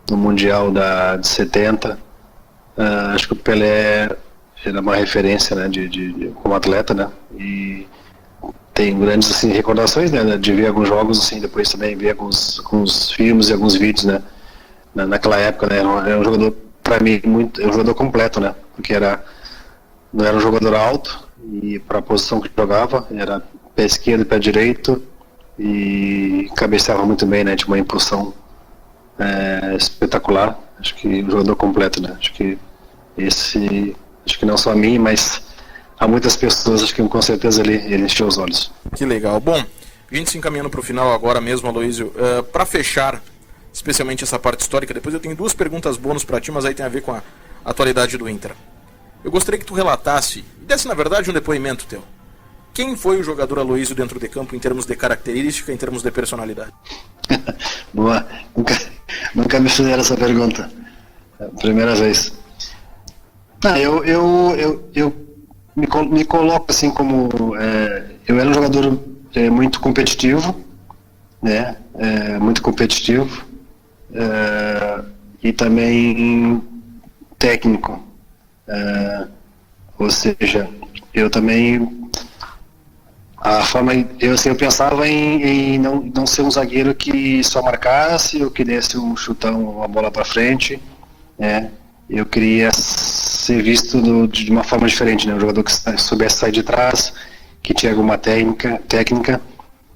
do Mundial de 70, acho que o Pelé era uma referência, né, como atleta, né, e tem grandes assim, recordações, né, de ver alguns jogos, assim, depois também ver alguns filmes e alguns vídeos, né, naquela época, né, era um jogador, para mim, um jogador completo, né, porque não era um jogador alto, e para a posição que jogava, era pé esquerdo e pé direito, e cabeceava muito bem, né, tinha uma impulsão espetacular. Acho que um jogador completo, né, acho que não só a mim, mas a muitas pessoas, acho que com certeza ele encheu os olhos. Que legal. Bom, a gente se encaminhando para o final agora mesmo, Aloysio, para fechar, especialmente essa parte histórica, depois eu tenho 2 perguntas bônus para ti, mas aí tem a ver com a atualidade do Inter. Eu gostaria que tu relatasse, e desse na verdade um depoimento teu. Quem foi o jogador Aloysio dentro de campo em termos de característica, em termos de personalidade? Boa, nunca me fizeram essa pergunta. Primeira vez. Eu me coloco assim como eu era um jogador muito competitivo, né? Muito competitivo e também técnico. Ou seja, eu também eu pensava em não ser um zagueiro que só marcasse ou que desse um chutão, uma bola para frente, né? Eu queria ser visto de uma forma diferente, né? Um jogador que soubesse sair de trás, que tinha alguma técnica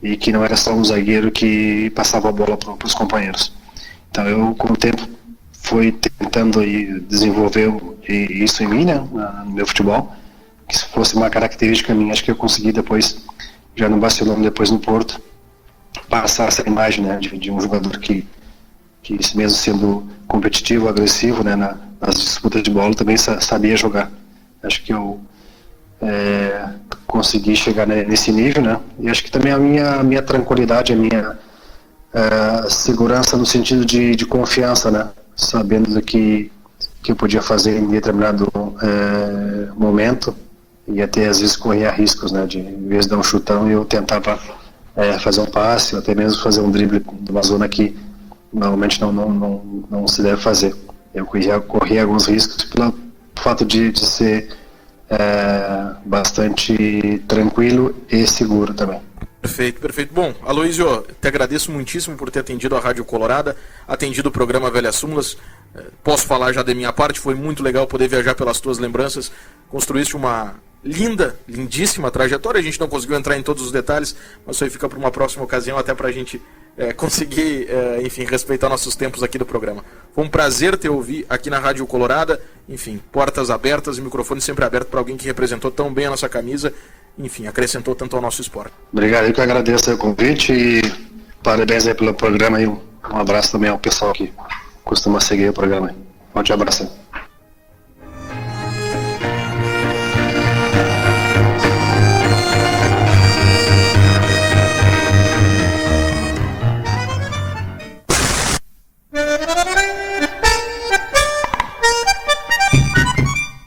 e que não era só um zagueiro que passava a bola para os companheiros. Então eu, com o tempo, fui tentando desenvolver isso em mim, né? No meu futebol, que se fosse uma característica minha, acho que eu consegui depois, já no Barcelona, depois no Porto, passar essa imagem, né, de um jogador que mesmo sendo competitivo, agressivo, né, nas disputas de bola, também sabia jogar. Acho que eu consegui chegar nesse nível, né, e acho que também a minha tranquilidade, a minha segurança no sentido de confiança, né, sabendo do que eu podia fazer em determinado momento, e até às vezes corria riscos, né, em vez de dar um chutão, eu tentava fazer um passe, ou até mesmo fazer um drible numa zona que normalmente não se deve fazer. Eu corria alguns riscos pelo fato de ser bastante tranquilo e seguro também. Perfeito, perfeito. Bom, Aloysio, te agradeço muitíssimo por ter atendido a Rádio Colorada, atendido o programa Velhas Súmulas. Posso falar já da minha parte, foi muito legal poder viajar pelas tuas lembranças. Construíste uma lindíssima trajetória. A gente não conseguiu entrar em todos os detalhes, mas isso aí fica para uma próxima ocasião, até para a gente conseguir, enfim, respeitar nossos tempos aqui do programa. Foi um prazer te ouvir aqui na Rádio Colorada. Enfim, portas abertas e microfone sempre aberto para alguém que representou tão bem a nossa camisa. Enfim, acrescentou tanto ao nosso esporte. Obrigado, eu que agradeço o convite e parabéns aí pelo programa e um abraço também ao pessoal que costuma seguir o programa. Forte abraço.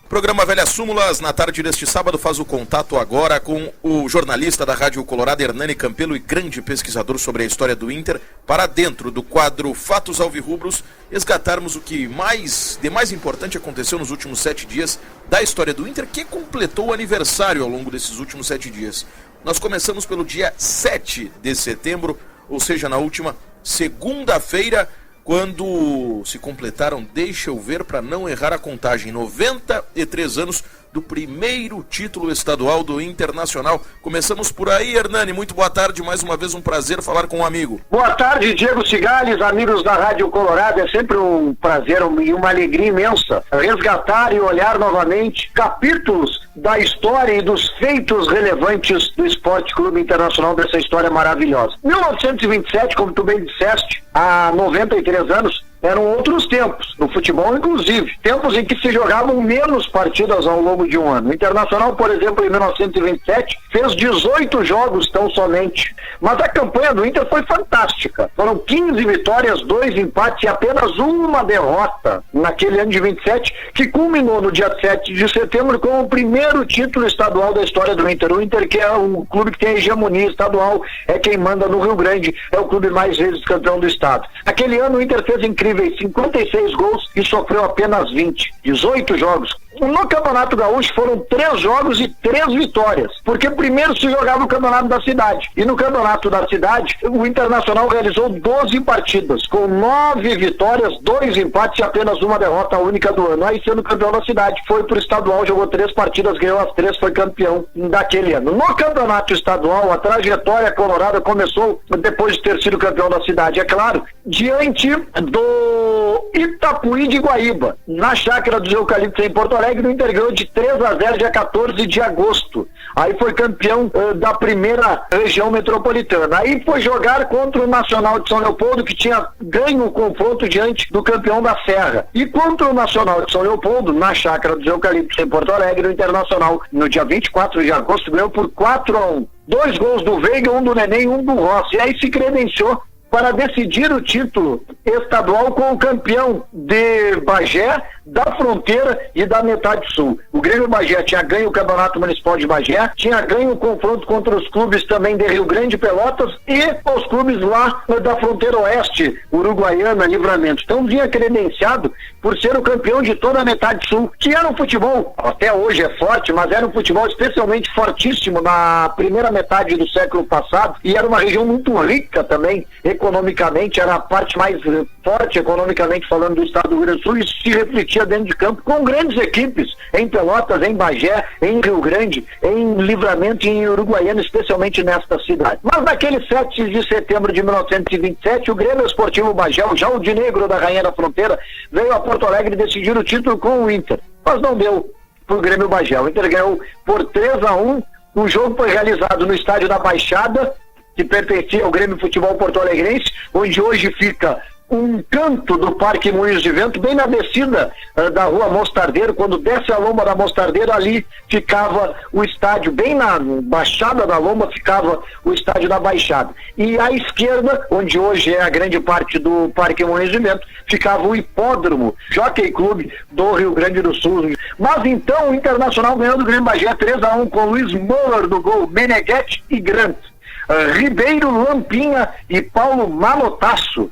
Programa Velhas Súmulas, na tarde deste sábado, faz o contato agora com o jornalista da Rádio Colorado, Hernani Campelo, e grande pesquisador sobre a história do Inter, para dentro do quadro Fatos Alvirrubros, resgatarmos o que de mais importante aconteceu nos últimos 7 dias da história do Inter, que completou o aniversário ao longo desses últimos 7 dias. Nós começamos pelo dia 7 de setembro, ou seja, na última segunda-feira, quando se completaram, deixa eu ver para não errar a contagem, 93 anos do primeiro título estadual do Internacional. Começamos por aí, Hernani. Muito boa tarde, mais uma vez um prazer falar com um amigo. Boa tarde, Diego Cigales, amigos da Rádio Colorado. É sempre um prazer e uma alegria imensa resgatar e olhar novamente capítulos da história e dos feitos relevantes do Esporte Clube Internacional, dessa história maravilhosa. 1927, como tu bem disseste, há 93 anos, eram outros tempos, no futebol inclusive, tempos em que se jogavam menos partidas ao longo de um ano. O Internacional, por exemplo, em 1927, fez 18 jogos tão somente, mas a campanha do Inter foi fantástica. Foram 15 vitórias, 2 empates e apenas uma derrota naquele ano de 27, que culminou no dia 7 de setembro com o primeiro título estadual da história do Inter. O Inter, que é o clube que tem a hegemonia estadual, é quem manda no Rio Grande, é o clube mais vezes campeão do estado. Aquele ano o Inter fez incríveis 56 gols e sofreu apenas 20, 18 jogos. No Campeonato Gaúcho foram 3 jogos e 3 vitórias, porque primeiro se jogava o Campeonato da Cidade, e no Campeonato da Cidade o Internacional realizou 12 partidas, com 9 vitórias, 2 empates e apenas uma derrota, a única do ano. Aí, sendo campeão da Cidade, foi pro estadual, jogou 3 partidas, ganhou as 3, foi campeão daquele ano. No Campeonato Estadual, a trajetória colorada começou depois de ter sido campeão da Cidade, é claro, diante do Itapuí de Guaíba, na Chácara dos Eucaliptos em Porto Alegre. O Inter ganhou de 3-0 dia 14 de agosto. Aí foi campeão da primeira região metropolitana. Aí foi jogar contra o Nacional de São Leopoldo, que tinha ganho o confronto diante do campeão da Serra. E contra o Nacional de São Leopoldo, na Chácara dos Eucaliptos em Porto Alegre, o Internacional, no dia 24 de agosto, ganhou por 4-1. 2 gols do Veiga, um do Neném e um do Rossi. E aí se credenciou para decidir o título estadual com o campeão de Bagé, da Fronteira e da Metade Sul. O Grêmio Bagé tinha ganho o Campeonato Municipal de Bagé, tinha ganho o confronto contra os clubes também de Rio Grande e Pelotas e os clubes lá da Fronteira Oeste, Uruguaiana, Livramento. Então vinha credenciado por ser o campeão de toda a Metade Sul, que era um futebol, até hoje é forte, mas era um futebol especialmente fortíssimo na primeira metade do século passado, e era uma região muito rica também, economicamente, era a parte mais forte economicamente falando do estado do Rio Grande do Sul, e se refletia dentro de campo com grandes equipes em Pelotas, em Bagé, em Rio Grande, em Livramento e em Uruguaiana, especialmente nesta cidade. Mas naquele 7 de setembro de 1927, o Grêmio Esportivo Bagé, o Jaldinegro da Rainha da Fronteira, veio a Porto Alegre decidir o título com o Inter, mas não deu pro Grêmio Bagé. O Inter ganhou por 3-1, o jogo foi realizado no estádio da Baixada, que pertencia ao Grêmio Futebol Porto Alegrense, onde hoje fica um canto do Parque Moinhos de Vento, bem na descida da Rua Mostardeiro. Quando desce a lomba da Mostardeiro, ali ficava o estádio, bem na baixada da lomba ficava o estádio da Baixada. E à esquerda, onde hoje é a grande parte do Parque Moinhos de Vento, ficava o hipódromo Jockey Clube do Rio Grande do Sul. Mas então o Internacional ganhou do Grêmio Bagé 3-1 com Luiz Moller do gol, Meneghetti e Grant, Ribeiro, Lampinha e Paulo Malotasso,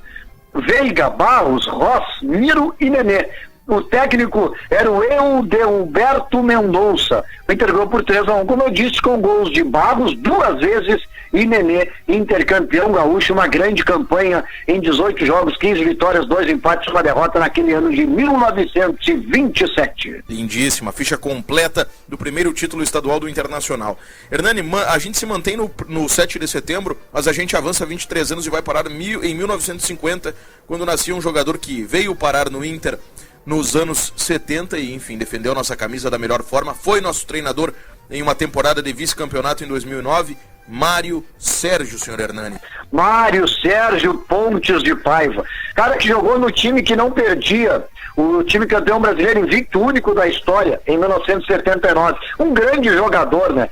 Veiga, Barros, Ross, Miro e Nenê. O técnico era o Eudalberto Mendonça. O Inter ganhou por 3-1, como eu disse, com gols de Barros 2 vezes e Nenê, intercampeão gaúcho. Uma grande campanha em 18 jogos, 15 vitórias, 2 empates, uma derrota naquele ano de 1927. Lindíssima, ficha completa do primeiro título estadual do Internacional. Hernani, a gente se mantém no 7 de setembro, mas a gente avança 23 anos e vai parar em 1950, quando nascia um jogador que veio parar no Inter nos anos 70 e, enfim, defendeu nossa camisa da melhor forma. Foi nosso treinador em uma temporada de vice-campeonato em 2009, Mário Sérgio, senhor Hernani. Mário Sérgio Pontes de Paiva. Cara que jogou no time que não perdia, o time campeão brasileiro invicto único da história, em 1979. Um grande jogador, né?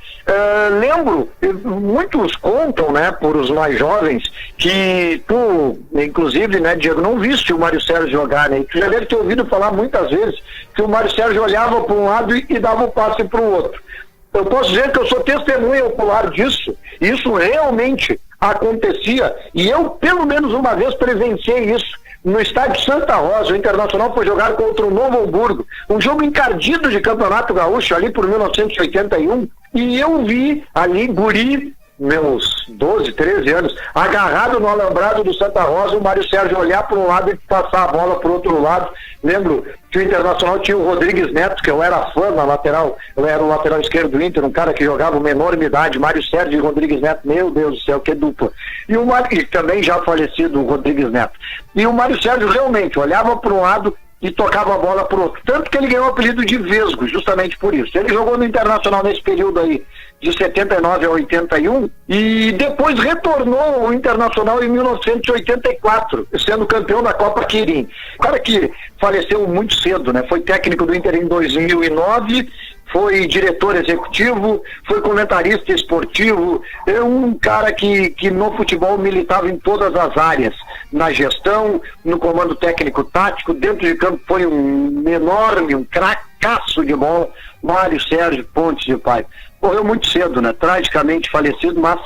Lembro, muitos contam, né, por os mais jovens, que tu, inclusive, né, Diego, não viste o Mário Sérgio jogar, né? Tu já deve ter ouvido falar muitas vezes que o Mário Sérgio olhava para um lado e dava o passe para o outro. Eu posso dizer que eu sou testemunha ocular disso. Isso realmente acontecia, e eu pelo menos uma vez presenciei isso no estádio Santa Rosa. O Internacional foi jogar contra o Novo Hamburgo, um jogo encardido de Campeonato Gaúcho ali por 1981, e eu vi ali guri, meus 12, 13 anos, agarrado no alambrado do Santa Rosa, o Mário Sérgio olhar para um lado e passar a bola para o outro lado. Lembro que o Internacional tinha o Rodrigues Neto, que eu era fã na lateral, eu era o lateral esquerdo do Inter, um cara que jogava uma enorme idade, Mário Sérgio e Rodrigues Neto, meu Deus do céu, que dupla. E também já falecido o Rodrigues Neto. E o Mário Sérgio realmente olhava para um lado e tocava a bola pro outro. Tanto que ele ganhou o apelido de Vesgo, justamente por isso. Ele jogou no Internacional nesse período aí, de 79 a 81, e depois retornou ao Internacional em 1984, sendo campeão da Copa Quirim. O cara que faleceu muito cedo, né? Foi técnico do Inter em 2009, foi diretor executivo, foi comentarista esportivo, é um cara que no futebol militava em todas as áreas, na gestão, no comando técnico-tático, dentro de campo foi um enorme, um cracaço de bola, Mário Sérgio Pontes de Paiva. Morreu muito cedo, né? Tragicamente falecido, mas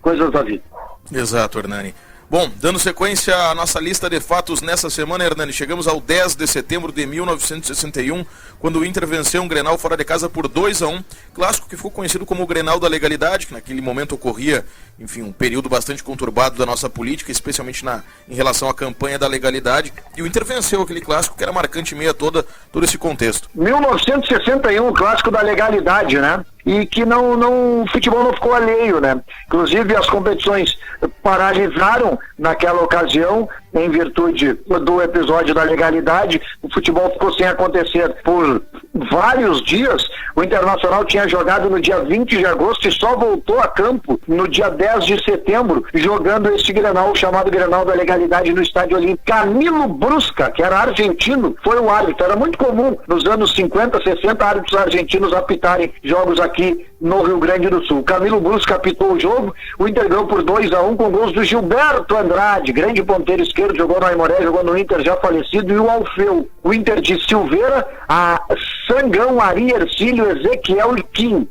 coisas da vida. Exato, Hernani. Bom, dando sequência à nossa lista de fatos nessa semana, Hernani, chegamos ao 10 de setembro de 1961, quando o Inter venceu um Grenal fora de casa por 2-1, clássico que ficou conhecido como o Grenal da Legalidade, que naquele momento ocorria, enfim, um período bastante conturbado da nossa política, especialmente em relação à campanha da legalidade, e o Inter venceu aquele clássico que era marcante em meio a todo esse contexto. 1961, o clássico da legalidade, né? E que o futebol não ficou alheio, né? Inclusive as competições paralisaram naquela ocasião, em virtude do episódio da legalidade, o futebol ficou sem acontecer por vários dias. O Internacional tinha jogado no dia 20 de agosto e só voltou a campo no dia 10 de setembro, jogando esse Grenal, chamado Grenal da Legalidade, no Estádio Olímpico. Camilo Brusca, que era argentino, foi o árbitro. Era muito comum nos anos 50, 60, árbitros argentinos apitarem jogos aqui no Rio Grande do Sul. Camilo Brusca apitou o jogo, o Inter ganhou por 2-1 com gols do Gilberto Andrade, grande ponteiro esquerdo, jogou no Aimoré, jogou no Inter já falecido, e o Alfeu. O Inter de Silveira, a Sangão, Ari, Ercílio, Ezequiel e Kim.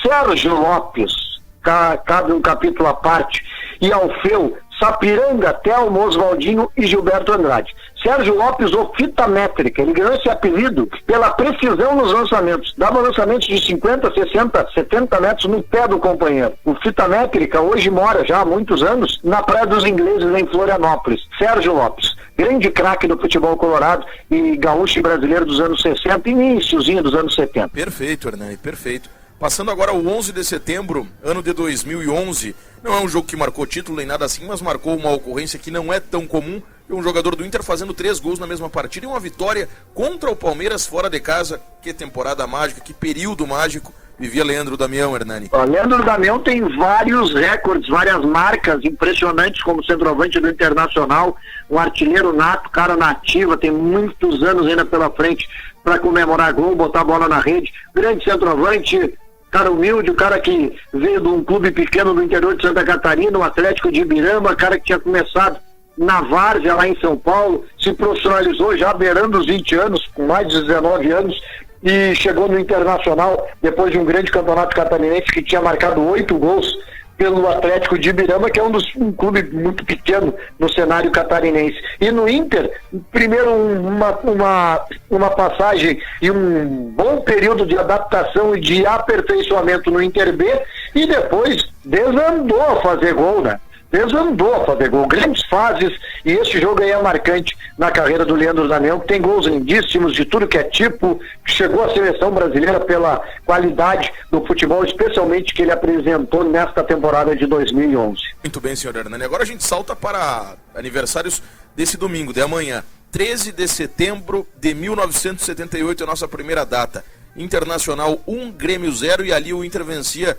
Sérgio Lopes, cabe um capítulo à parte, e Alfeu, Sapiranga, Telmo, Oswaldinho e Gilberto Andrade. Sérgio Lopes, o fita métrica, ele ganhou esse apelido pela precisão nos lançamentos. Dava lançamentos de 50, 60, 70 metros no pé do companheiro. O fita métrica hoje mora já há muitos anos na Praia dos Ingleses, em Florianópolis. Sérgio Lopes, grande craque do futebol colorado e gaúcho e brasileiro dos anos 60 e iniciozinho dos anos 70. Perfeito, Hernani, perfeito. Passando agora ao 11 de setembro, ano de 2011, não é um jogo que marcou título nem nada assim, mas marcou uma ocorrência que não é tão comum. Um jogador do Inter fazendo 3 gols na mesma partida e uma vitória contra o Palmeiras fora de casa. Que temporada mágica, que período mágico vivia Leandro Damião, Hernani. Leandro Damião tem vários recordes, várias marcas impressionantes como centroavante do Internacional, um artilheiro nato, cara nativa, tem muitos anos ainda pela frente para comemorar gol, botar a bola na rede, grande centroavante, cara humilde, o cara que veio de um clube pequeno no interior de Santa Catarina, o Atlético de Ibirama, cara que tinha começado na Várzea, lá em São Paulo, se profissionalizou já beirando os 20 anos, com mais de 19 anos, e chegou no Internacional depois de um grande campeonato catarinense que tinha marcado 8 gols pelo Atlético de Ibirama, que é um clube muito pequeno no cenário catarinense. E no Inter, primeiro uma passagem e um bom período de adaptação e de aperfeiçoamento no Inter B, e depois desandou a fazer gol, né? Desandou a fazer gol, grandes fases, e esse jogo aí é marcante na carreira do Leandro Damião, que tem gols lindíssimos de tudo que é tipo, que chegou à seleção brasileira pela qualidade do futebol, especialmente que ele apresentou nesta temporada de 2011. Muito bem, senhor Hernani. Agora a gente salta para aniversários desse domingo, de amanhã, 13 de setembro de 1978, é a nossa primeira data. Internacional 1, Grêmio 0, e ali o Inter vencia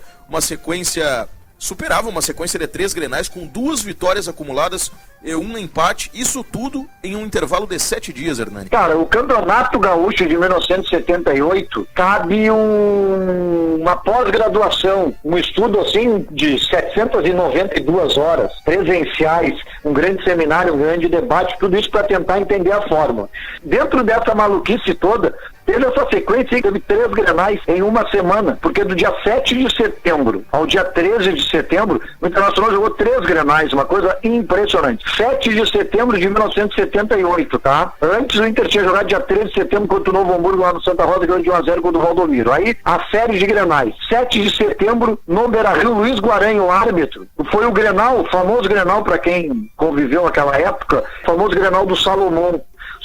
superava uma sequência de 3 grenais com 2 vitórias acumuladas e 1 empate, isso tudo em um intervalo de 7 dias, Hernani. Cara, o Campeonato Gaúcho de 1978 cabe uma pós-graduação, um estudo assim de 792 horas, presenciais, um grande seminário, um grande debate, tudo isso para tentar entender a forma. Dentro dessa maluquice toda, teve essa sequência aí, teve 3 grenais em uma semana, porque do dia 7 de setembro ao dia 13 de setembro, o Internacional jogou 3 grenais, uma coisa impressionante. 7 de setembro de 1978, tá? Antes o Inter tinha jogado dia 13 de setembro contra o Novo Hamburgo lá no Santa Rosa, ganhou de 1-0 contra o Valdomiro. Aí a série de grenais. 7 de setembro no Beira-Rio, Luiz Guaranho, o árbitro. Foi o Grenal, o famoso Grenal, para quem conviveu naquela época, o famoso Grenal do Salomão.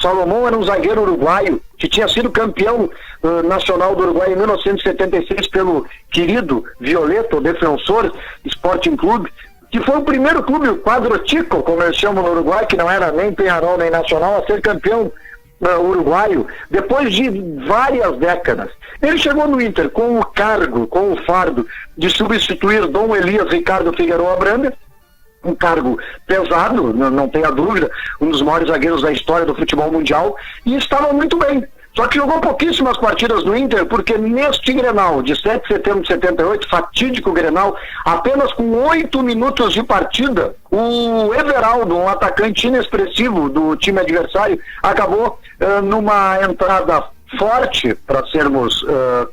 Salomão era um zagueiro uruguaio que tinha sido campeão nacional do Uruguai em 1976 pelo querido Violeta, o Defensor Sporting Clube, que foi o primeiro clube, o Quadro Chico, como eles chamam no Uruguai, que não era nem Peñarol nem Nacional, a ser campeão uruguaio, depois de várias décadas. Ele chegou no Inter com o cargo, com o fardo de substituir Dom Elias Ricardo Figueroa Brander, um cargo pesado, não tenha dúvida, um dos maiores zagueiros da história do futebol mundial, e estava muito bem. Só que jogou pouquíssimas partidas no Inter, porque neste Grenal de 7 de setembro de 78, fatídico Grenal, apenas com 8 minutos de partida, o Everaldo, um atacante inexpressivo do time adversário, acabou numa entrada forte, para sermos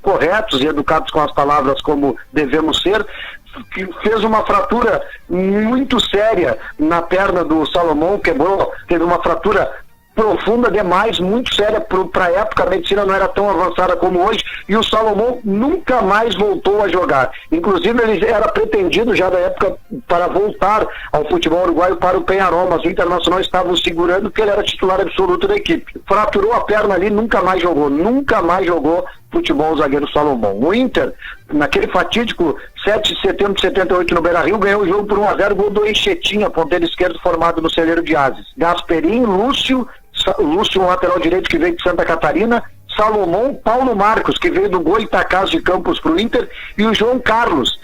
corretos e educados com as palavras como devemos ser, que fez uma fratura muito séria na perna do Salomão, quebrou, teve uma fratura profunda demais, muito séria para a época. A medicina não era tão avançada como hoje, e o Salomão nunca mais voltou a jogar. Inclusive ele era pretendido já da época para voltar ao futebol uruguaio para o Peñarol, mas o Internacional estava o segurando porque ele era titular absoluto da equipe. Fraturou a perna ali, nunca mais jogou futebol o zagueiro Salomão. O Inter, naquele fatídico 7 de setembro de 78 no Beira-Rio, ganhou o jogo por 1-0, gol do Enchetinha, ponteiro esquerdo formado no Celeiro de Ases. Gasperim, Lúcio, um lateral direito que veio de Santa Catarina, Salomão, Paulo Marcos, que veio do Goitacás de Campos para o Inter, e o João Carlos,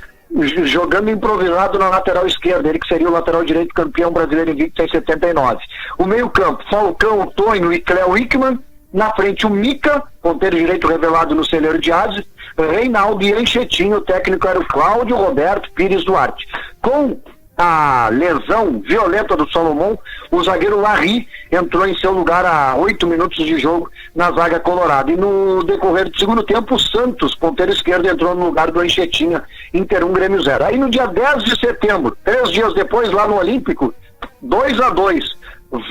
jogando improvisado na lateral esquerda, ele que seria o lateral direito campeão brasileiro invicto em 79. O meio-campo, Falcão, Tonho e Cléo Hickman. Na frente o Mica, ponteiro direito revelado no Celeiro de Ases, Reinaldo e Enchetinho. O técnico era o Cláudio Roberto Pires Duarte. Com a lesão violenta do Salomão, o zagueiro Larry entrou em seu lugar a 8 minutos de jogo na zaga colorada. E no decorrer do segundo tempo, o Santos, ponteiro esquerdo, entrou no lugar do Enchetinha. Inter 1, Grêmio 0. Aí no dia 10 de setembro, 3 dias depois, lá no Olímpico, 2-2,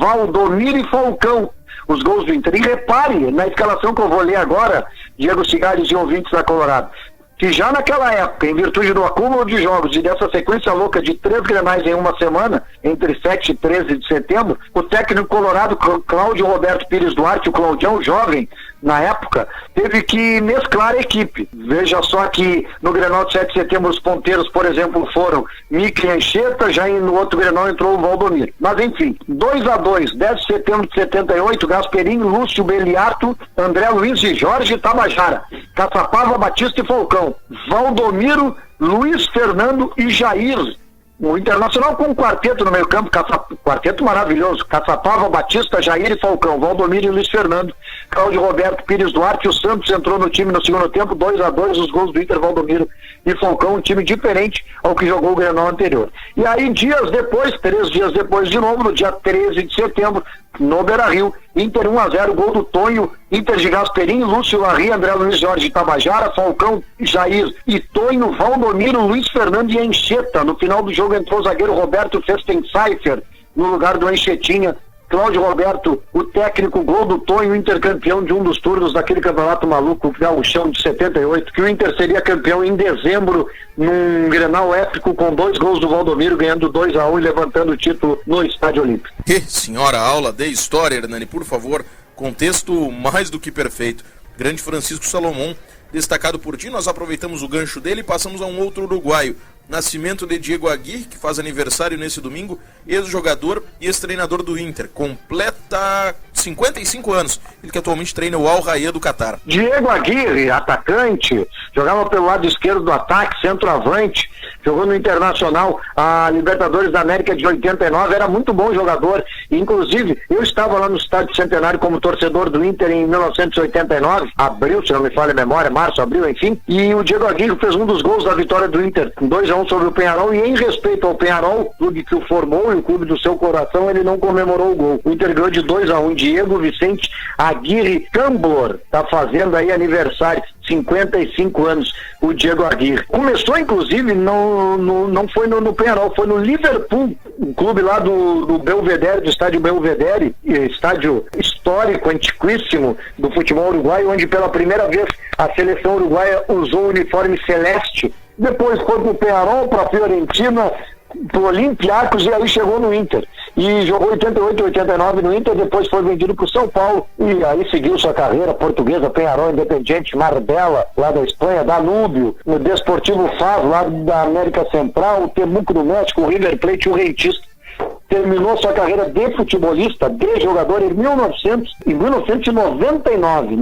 Valdomiro e Falcão, os gols do Inter. E repare na escalação que eu vou ler agora, Diego Cigales e ouvintes da Colorado, que já naquela época, em virtude do acúmulo de jogos e dessa sequência louca de 3 grenais em uma semana, entre 7 e 13 de setembro, o técnico colorado Cláudio Roberto Pires Duarte, o Claudião jovem, na época, teve que mesclar a equipe. Veja só que no Grenal de 7 de setembro os ponteiros, por exemplo, foram Mica e Anchieta, já no outro Grenal entrou o Valdomiro. Mas enfim, 2-2, 10 de setembro de 78, Gasperim, Lúcio Beliato, André Luiz e Jorge Tabajara, Caçapava, Batista e Falcão, Valdomiro, Luiz Fernando e Jair. O Internacional com um quarteto no meio campo, quarteto maravilhoso, Caçapava, Batista, Jair e Falcão, Valdomiro e Luiz Fernando, Cláudio Roberto Pires Duarte. O Santos entrou no time no segundo tempo, 2-2, os gols do Inter, Valdomiro e Falcão, um time diferente ao que jogou o Grenal anterior. E aí 3 dias depois de novo, no dia 13 de setembro, no Beira-Rio, Inter 1-0, gol do Tonho, Inter de Gasperim, Lúcio Larry, André Luiz Jorge Tabajara, Falcão, Jair e Tonho, Valdomiro, Luiz Fernando e Anchieta. No final do jogo entrou o zagueiro Roberto Festenseifer no lugar do Enchetinha. Cláudio Roberto, o técnico, gol do Tonho, intercampeão de um dos turnos daquele campeonato maluco, Gauchão de 78, que o Inter seria campeão em dezembro, num Grenal épico com 2 gols do Valdomiro, ganhando 2-1 e levantando o título no Estádio Olímpico. Que senhora aula de história, Hernani, por favor, contexto mais do que perfeito. Grande Francisco Salomão, destacado por ti. Nós aproveitamos o gancho dele e passamos a um outro uruguaio. Nascimento de Diego Aguirre, que faz aniversário nesse domingo, ex-jogador e ex-treinador do Inter, completa 55 anos, ele que atualmente treina o Al Rayyan do Catar. Diego Aguirre, atacante, jogava pelo lado esquerdo do ataque, centroavante, jogou no Internacional, a Libertadores da América de 89, era muito bom jogador, inclusive eu estava lá no Estádio Centenário como torcedor do Inter em 1989, abril, se não me falha a memória, março, abril, enfim, e o Diego Aguirre fez um dos gols da vitória do Inter, 2-1 sobre o Peñarol, e em respeito ao Peñarol, clube que o formou e o clube do seu coração, ele não comemorou o gol. O Inter ganhou de 2-1. Diego Vicente Aguirre Camblor tá fazendo aí aniversário, 55 anos, o Diego Aguirre. Começou, inclusive, não foi no Peñarol, foi no Liverpool, o clube lá do Belvedere, do estádio Belvedere, estádio histórico, antiquíssimo do futebol uruguaio, onde pela primeira vez a seleção uruguaia usou o uniforme celeste. Depois foi pro Peñarol, pra Fiorentina, pro Olympiacos e aí chegou no Inter. E jogou 88, 89 no Inter, depois foi vendido pro São Paulo e aí seguiu sua carreira portuguesa, Peñarol, Independiente, Marbella, lá da Espanha, Danúbio, no Desportivo Faz, lá da América Central, o Temuco do México, o River Plate, o Rentista. Terminou sua carreira de futebolista, de jogador em 1999.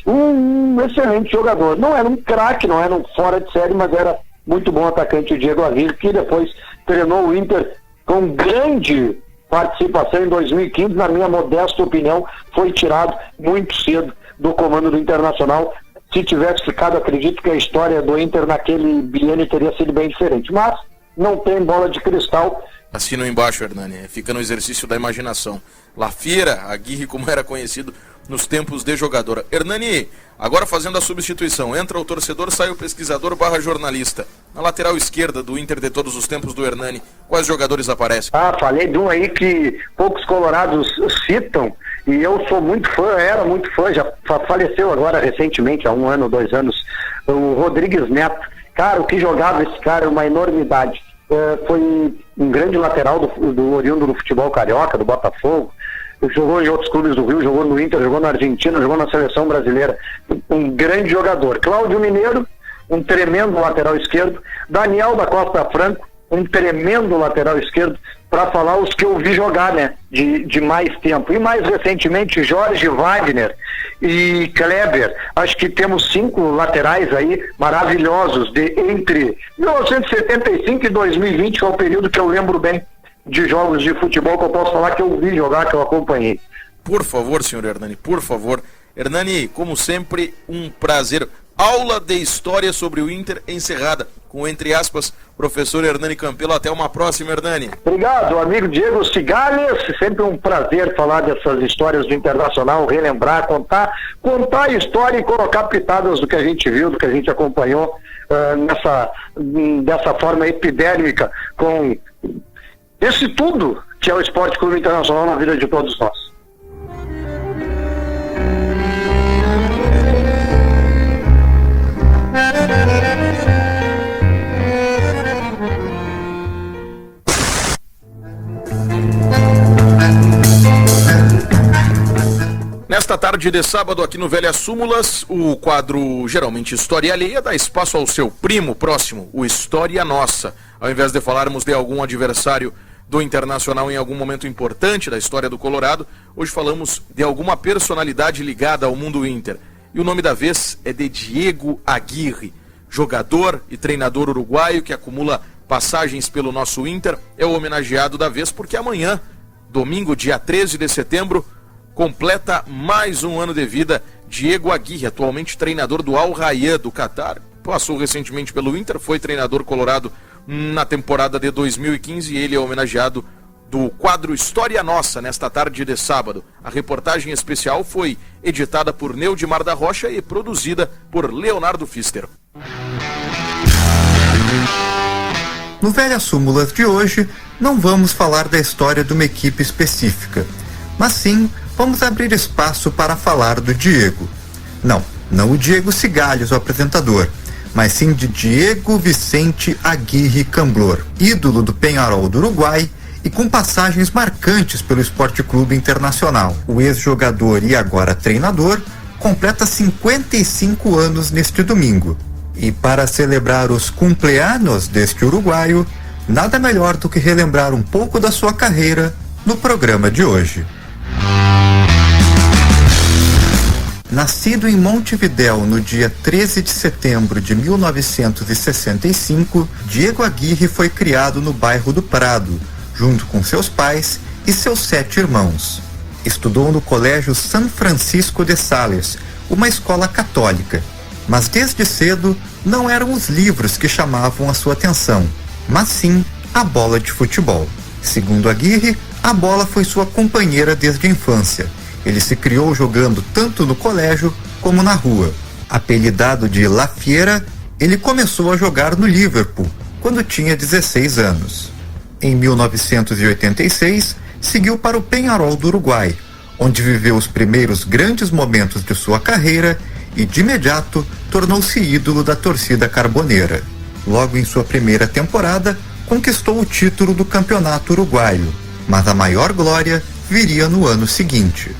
Um excelente jogador. Não era um craque, não era um fora de série, mas era muito bom atacante, o Diego Aguirre, que depois treinou o Inter com grande participação em 2015, na minha modesta opinião, foi tirado muito cedo do comando do Internacional. Se tivesse ficado, acredito que a história do Inter naquele biênio teria sido bem diferente, mas não tem bola de cristal. Assina embaixo, Hernani, fica no exercício da imaginação. La Fiera, Aguirre, como era conhecido nos tempos de jogador. Hernani, agora fazendo a substituição, entra o torcedor, sai o pesquisador / jornalista. Na lateral esquerda do Inter de todos os tempos do Hernani, quais jogadores aparecem? Falei de um aí que poucos colorados citam, e eu sou muito fã, era muito fã, já faleceu agora recentemente, há 1 ano, 2 anos, o Rodrigues Neto. Cara, o que jogava esse cara é uma enormidade. Foi um grande lateral do oriundo do futebol carioca, do Botafogo. Jogou em outros clubes do Rio, jogou no Inter, jogou na Argentina, jogou na seleção brasileira. Um grande jogador. Cláudio Mineiro, um tremendo lateral esquerdo. Daniel da Costa Franco, um tremendo lateral esquerdo, para falar os que eu vi jogar, né, de mais tempo. E mais recentemente, Jorge Wagner e Kleber. Acho que temos 5 laterais aí maravilhosos entre 1975 e 2020, que é o período que eu lembro bem de jogos de futebol que eu posso falar que eu vi jogar, que eu acompanhei. Por favor, senhor Hernani, por favor. Hernani, como sempre, um prazer. Aula de história sobre o Inter encerrada, com, entre aspas, professor Hernani Campelo. Até uma próxima, Hernani. Obrigado, amigo Diego Cigales. Sempre um prazer falar dessas histórias do Internacional, relembrar, contar a história e colocar pitadas do que a gente viu, do que a gente acompanhou dessa forma epidérmica, com esse tudo que é o Esporte Clube Internacional na vida de todos nós. Nesta tarde de sábado, aqui no Velhas Súmulas, o quadro geralmente História Alheia dá espaço ao seu primo próximo, o História Nossa. Ao invés de falarmos de algum adversário do Internacional em algum momento importante da história do Colorado, hoje falamos de alguma personalidade ligada ao mundo Inter. E o nome da vez é de Diego Aguirre, jogador e treinador uruguaio que acumula passagens pelo nosso Inter. É o homenageado da vez porque amanhã, domingo, dia 13 de setembro, completa mais um ano de vida Diego Aguirre, atualmente treinador do Al Rayyan do Catar. Passou recentemente pelo Inter, foi treinador colorado na temporada de 2015 e ele é homenageado do quadro História Nossa nesta tarde de sábado. A reportagem especial foi editada por Neudimar da Rocha e produzida por Leonardo Pfister. No Velhas Súmulas de hoje, não vamos falar da história de uma equipe específica, mas sim vamos abrir espaço para falar do Diego. Não o Diego Cigales, o apresentador, mas sim de Diego Vicente Aguirre Camblor, ídolo do Peñarol do Uruguai e com passagens marcantes pelo Esporte Clube Internacional. O ex-jogador e agora treinador completa 55 anos neste domingo. E para celebrar os cumpleaños deste uruguaio, nada melhor do que relembrar um pouco da sua carreira no programa de hoje. Nascido em Montevidéu no dia 13 de setembro de 1965, Diego Aguirre foi criado no bairro do Prado, junto com seus pais e seus 7 irmãos. Estudou no Colégio San Francisco de Sales, uma escola católica. Mas desde cedo não eram os livros que chamavam a sua atenção, mas sim a bola de futebol. Segundo Aguirre, a bola foi sua companheira desde a infância. Ele se criou jogando tanto no colégio como na rua. Apelidado de La Fiera, ele começou a jogar no Liverpool quando tinha 16 anos. Em 1986, seguiu para o Peñarol do Uruguai, onde viveu os primeiros grandes momentos de sua carreira e, de imediato, tornou-se ídolo da torcida carboneira. Logo em sua primeira temporada, conquistou o título do Campeonato Uruguaio, mas a maior glória viria no ano seguinte.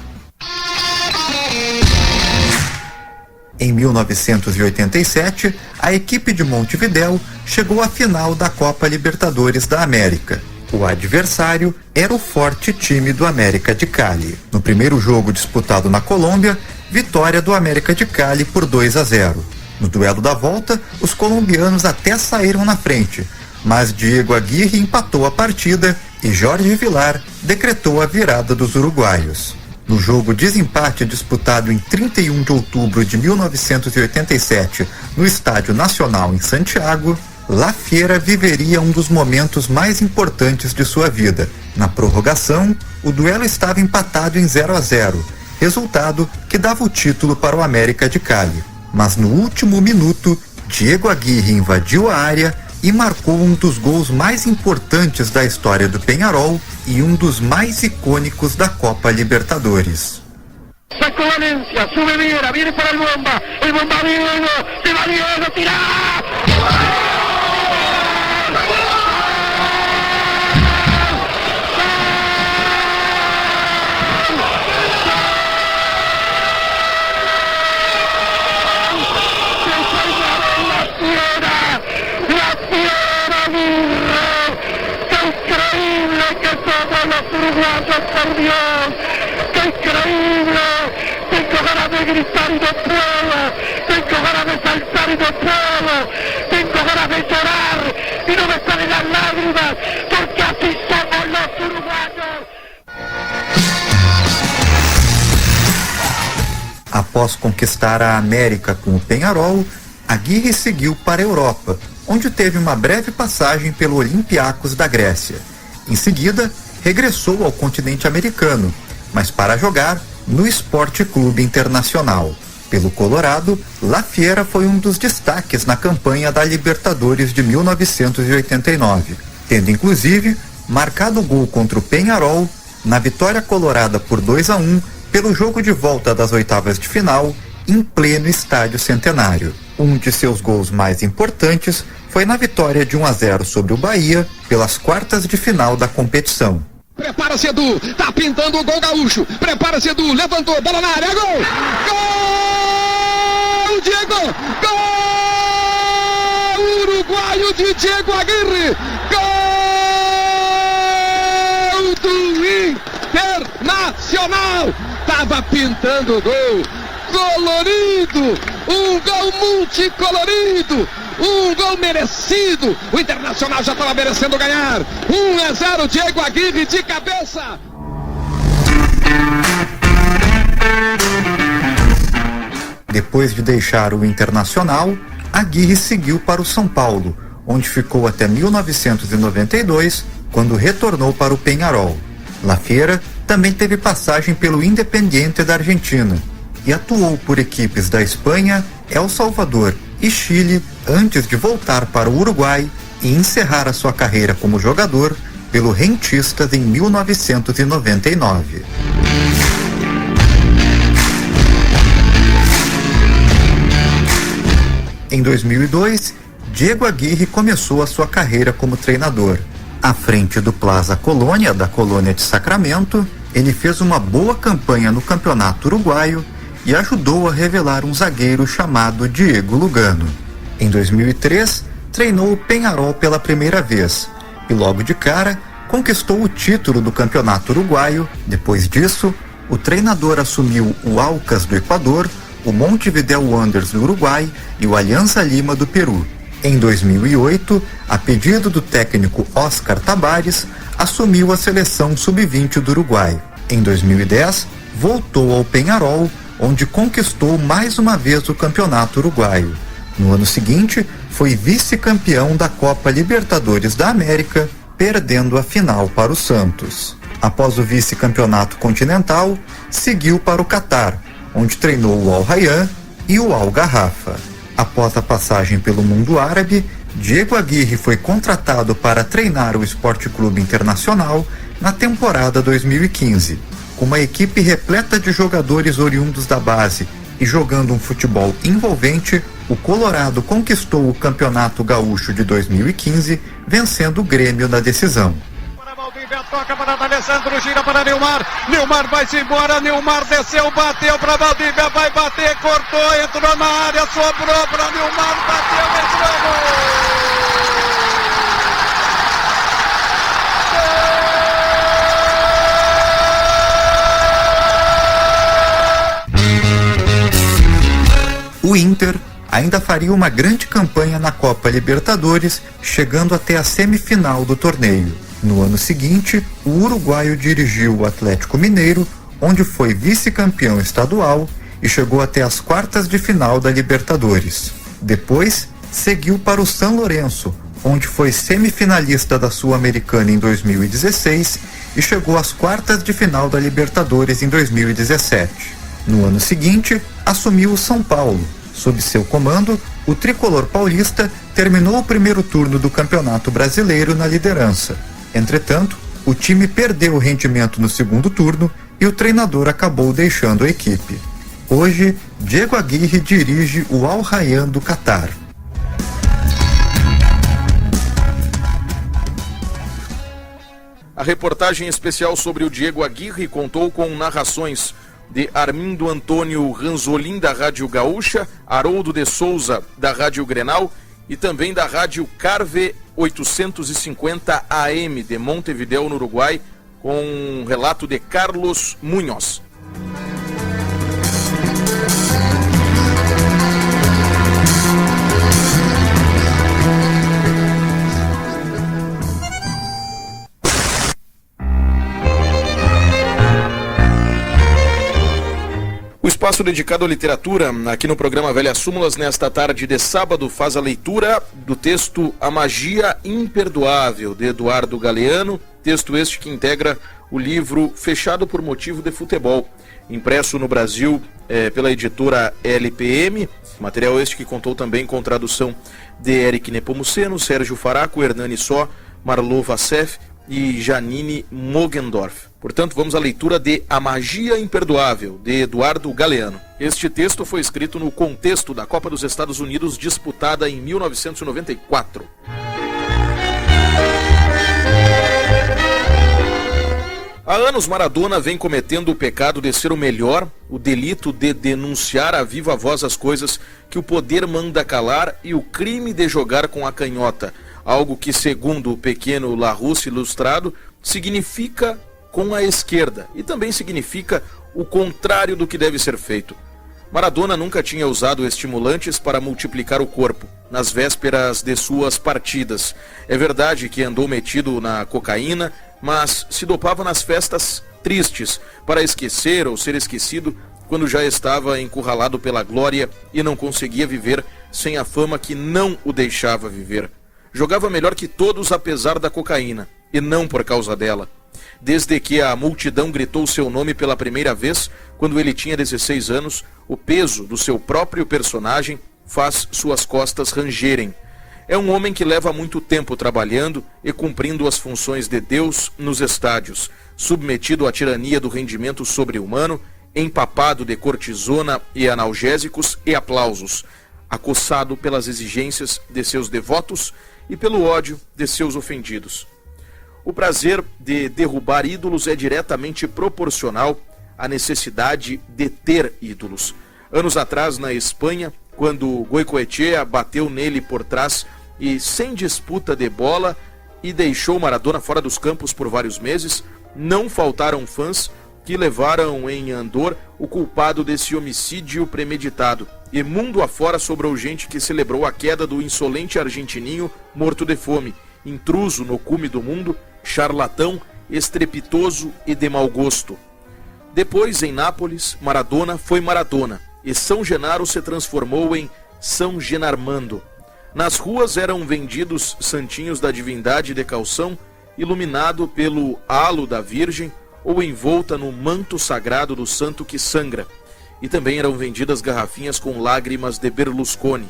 Em 1987, a equipe de Montevidéu chegou à final da Copa Libertadores da América. O adversário era o forte time do América de Cali. No primeiro jogo disputado na Colômbia, vitória do América de Cali por 2-0. No duelo da volta, os colombianos até saíram na frente, mas Diego Aguirre empatou a partida e Jorge Vilar decretou a virada dos uruguaios. No jogo desempate disputado em 31 de outubro de 1987 no Estádio Nacional em Santiago, La Fiera viveria um dos momentos mais importantes de sua vida. Na prorrogação, o duelo estava empatado em 0-0, resultado que dava o título para o América de Cali. Mas no último minuto, Diego Aguirre invadiu a área e marcou um dos gols mais importantes da história do Peñarol e um dos mais icônicos da Copa Libertadores. Sacó Valencia, sube Viera, viene para el bomba Diego, se va Diego, tira. Los uruguayos, por Dios, qué increíble, tengo ganas de gritar y no puedo, tengo ganas de saltar y no puedo, tengo ganas de llorar y no me salen las lágrimas, porque así somos los uruguayos. Após conquistar a América com o Peñarol, Aguirre seguiu para a Europa, onde teve uma breve passagem pelo Olympiacos da Grécia. Em seguida, regressou ao continente americano, mas para jogar no Sport Clube Internacional. Pelo Colorado, La Fiera foi um dos destaques na campanha da Libertadores de 1989, tendo inclusive marcado o gol contra o Peñarol na vitória colorada por 2-1 pelo jogo de volta das oitavas de final em pleno Estádio Centenário. Um de seus gols mais importantes foi na vitória de 1-0 sobre o Bahia pelas quartas de final da competição. Prepara-se, Edu, tá pintando o gol gaúcho. Prepara-se, Edu, levantou, bola na área, gol! Gol, Diego! Gol! Uruguaio de Diego Aguirre! Gol do Internacional! Tava pintando o gol! Colorido! Um gol multicolorido! Um gol merecido! O Internacional já estava merecendo ganhar! 1-0, Diego Aguirre de cabeça! Depois de deixar o Internacional, Aguirre seguiu para o São Paulo, onde ficou até 1992, quando retornou para o Peñarol. La Fiera também teve passagem pelo Independiente da Argentina e atuou por equipes da Espanha, El Salvador e Chile antes de voltar para o Uruguai e encerrar a sua carreira como jogador pelo Rentistas em 1999. Em 2002, Diego Aguirre começou a sua carreira como treinador. À frente do Plaza Colônia, da Colônia de Sacramento, ele fez uma boa campanha no Campeonato Uruguaio e ajudou a revelar um zagueiro chamado Diego Lugano. Em 2003, treinou o Peñarol pela primeira vez e logo de cara conquistou o título do Campeonato Uruguaio. Depois disso, o treinador assumiu o Aucas do Equador, o Montevidéu Wanderers do Uruguai e o Alianza Lima do Peru. Em 2008, a pedido do técnico Oscar Tabares, assumiu a seleção sub-20 do Uruguai. Em 2010, voltou ao Peñarol, onde conquistou mais uma vez o Campeonato Uruguaio. No ano seguinte, foi vice-campeão da Copa Libertadores da América, perdendo a final para o Santos. Após o vice-campeonato continental, seguiu para o Catar, onde treinou o Al Rayyan e o Al Garrafa. Após a passagem pelo mundo árabe, Diego Aguirre foi contratado para treinar o Sport Clube Internacional na temporada 2015. Com uma equipe repleta de jogadores oriundos da base e jogando um futebol envolvente, o Colorado conquistou o Campeonato Gaúcho de 2015, vencendo o Grêmio na decisão. Valdívia toca para D'Alessandro, gira para Neymar. Neymar vai-se embora, Neymar desceu, bateu para Valdívia, vai bater, cortou, entrou na área, sobrou para Neymar, bateu, entrou. O Inter ainda faria uma grande campanha na Copa Libertadores, chegando até a semifinal do torneio. No ano seguinte, o uruguaio dirigiu o Atlético Mineiro, onde foi vice-campeão estadual e chegou até as quartas de final da Libertadores. Depois, seguiu para o São Lourenço, onde foi semifinalista da Sul-Americana em 2016 e chegou às quartas de final da Libertadores em 2017. No ano seguinte, assumiu o São Paulo. Sob seu comando, o tricolor paulista terminou o primeiro turno do Campeonato Brasileiro na liderança. Entretanto, o time perdeu o rendimento no segundo turno e o treinador acabou deixando a equipe. Hoje, Diego Aguirre dirige o Al Rayyan do Catar. A reportagem especial sobre o Diego Aguirre contou com narrações de Armindo Antônio Ranzolin, da Rádio Gaúcha, Haroldo de Souza, da Rádio Grenal, e também da Rádio Carve 850 AM de Montevideo, no Uruguai, com um relato de Carlos Munhoz. O espaço dedicado à literatura, aqui no programa Velhas Súmulas, nesta tarde de sábado, faz a leitura do texto A Magia Imperdoável, de Eduardo Galeano, texto este que integra o livro Fechado por Motivo de Futebol, impresso no Brasil pela editora LPM, material este que contou também com tradução de Eric Nepomuceno, Sérgio Faraco, Hernani Só, Marlo Vassef e Janine Mogendorf. Portanto, vamos à leitura de A Magia Imperdoável, de Eduardo Galeano. Este texto foi escrito no contexto da Copa dos Estados Unidos, disputada em 1994. Há anos, Maradona vem cometendo o pecado de ser o melhor, o delito de denunciar a viva voz as coisas que o poder manda calar e o crime de jogar com a canhota, algo que, segundo o pequeno Larousse ilustrado, significa com a esquerda e também significa o contrário do que deve ser feito. Maradona nunca tinha usado estimulantes para multiplicar o corpo, nas vésperas de suas partidas. É verdade que andou metido na cocaína, mas se dopava nas festas tristes, para esquecer ou ser esquecido quando já estava encurralado pela glória e não conseguia viver sem a fama que não o deixava viver. Jogava melhor que todos apesar da cocaína, e não por causa dela. Desde que a multidão gritou seu nome pela primeira vez, quando ele tinha 16 anos, o peso do seu próprio personagem faz suas costas rangerem. É um homem que leva muito tempo trabalhando e cumprindo as funções de Deus nos estádios, submetido à tirania do rendimento sobre-humano, empapado de cortisona e analgésicos e aplausos, acossado pelas exigências de seus devotos e pelo ódio de seus ofendidos. O prazer de derrubar ídolos é diretamente proporcional à necessidade de ter ídolos. Anos atrás, na Espanha, quando Goicoechea bateu nele por trás e sem disputa de bola e deixou Maradona fora dos campos por vários meses, não faltaram fãs que levaram em andor o culpado desse homicídio premeditado. E mundo afora sobrou gente que celebrou a queda do insolente argentininho morto de fome, intruso no cume do mundo, charlatão, estrepitoso e de mau gosto. Depois, em Nápoles, Maradona foi Maradona, e São Genaro se transformou em São Genarmando. Nas ruas eram vendidos santinhos da divindade de calção, iluminado pelo halo da Virgem ou envolta no manto sagrado do santo que sangra. E também eram vendidas garrafinhas com lágrimas de Berlusconi.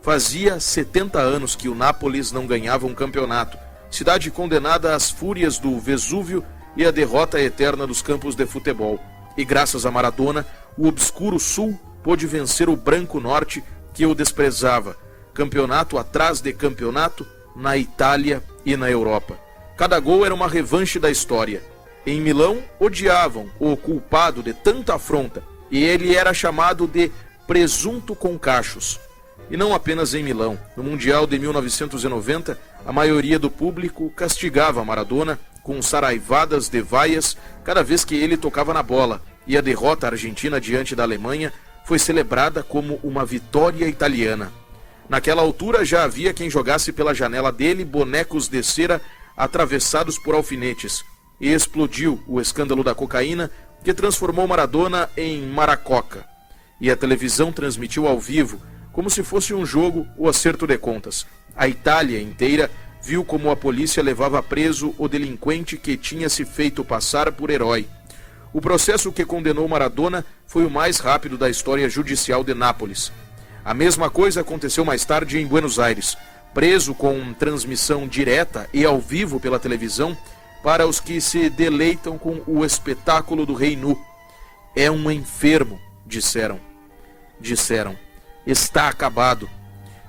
Fazia 70 anos que o Nápoles não ganhava um campeonato, cidade condenada às fúrias do Vesúvio e à derrota eterna dos campos de futebol. E graças a Maradona, o obscuro Sul pôde vencer o branco Norte que o desprezava. Campeonato atrás de campeonato, na Itália e na Europa. Cada gol era uma revanche da história. Em Milão, odiavam o culpado de tanta afronta, e ele era chamado de presunto com cachos. E não apenas em Milão. No Mundial de 1990, a maioria do público castigava Maradona com saraivadas de vaias cada vez que ele tocava na bola, e a derrota argentina diante da Alemanha foi celebrada como uma vitória italiana. Naquela altura já havia quem jogasse pela janela dele bonecos de cera atravessados por alfinetes, e explodiu o escândalo da cocaína que transformou Maradona em maracoca. E a televisão transmitiu ao vivo, como se fosse um jogo, o acerto de contas. A Itália inteira viu como a polícia levava preso o delinquente que tinha se feito passar por herói. O processo que condenou Maradona foi o mais rápido da história judicial de Nápoles. A mesma coisa aconteceu mais tarde em Buenos Aires, preso com transmissão direta e ao vivo pela televisão para os que se deleitam com o espetáculo do rei nu. É um enfermo, disseram. Está acabado.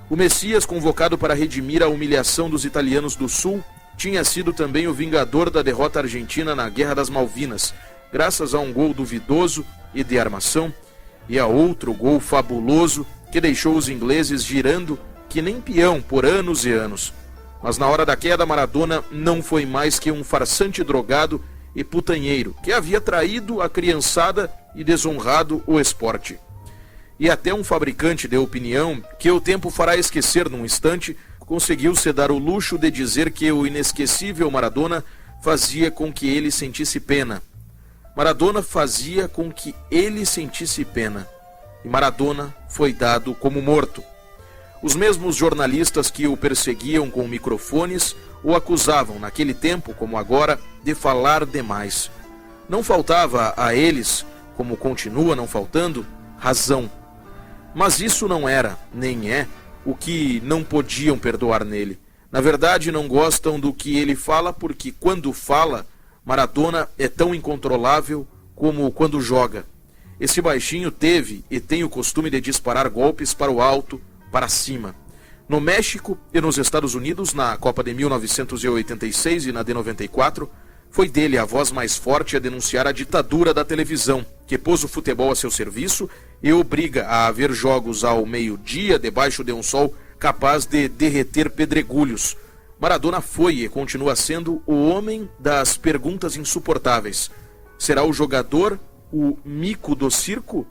O Messias, convocado para redimir a humilhação dos italianos do Sul, tinha sido também o vingador da derrota argentina na Guerra das Malvinas, graças a um gol duvidoso e de armação, e a outro gol fabuloso que deixou os ingleses girando que nem peão por anos e anos. Mas na hora da queda, Maradona não foi mais que um farsante drogado e putanheiro que havia traído a criançada e desonrado o esporte. E até um fabricante de opinião, que o tempo fará esquecer num instante, conseguiu se dar o luxo de dizer que o inesquecível Maradona fazia com que ele sentisse pena. Maradona fazia com que ele sentisse pena. E Maradona foi dado como morto. Os mesmos jornalistas que o perseguiam com microfones o acusavam, naquele tempo como agora, de falar demais. Não faltava a eles, como continua não faltando, razão. Mas isso não era, nem é, o que não podiam perdoar nele. Na verdade, não gostam do que ele fala porque, quando fala, Maradona é tão incontrolável como quando joga. Esse baixinho teve e tem o costume de disparar golpes para o alto, para cima. No México e nos Estados Unidos, na Copa de 1986 e na de 94, foi dele a voz mais forte a denunciar a ditadura da televisão, que pôs o futebol a seu serviço e obriga a haver jogos ao meio-dia debaixo de um sol capaz de derreter pedregulhos. Maradona foi e continua sendo o homem das perguntas insuportáveis. Será o jogador o mico do circo?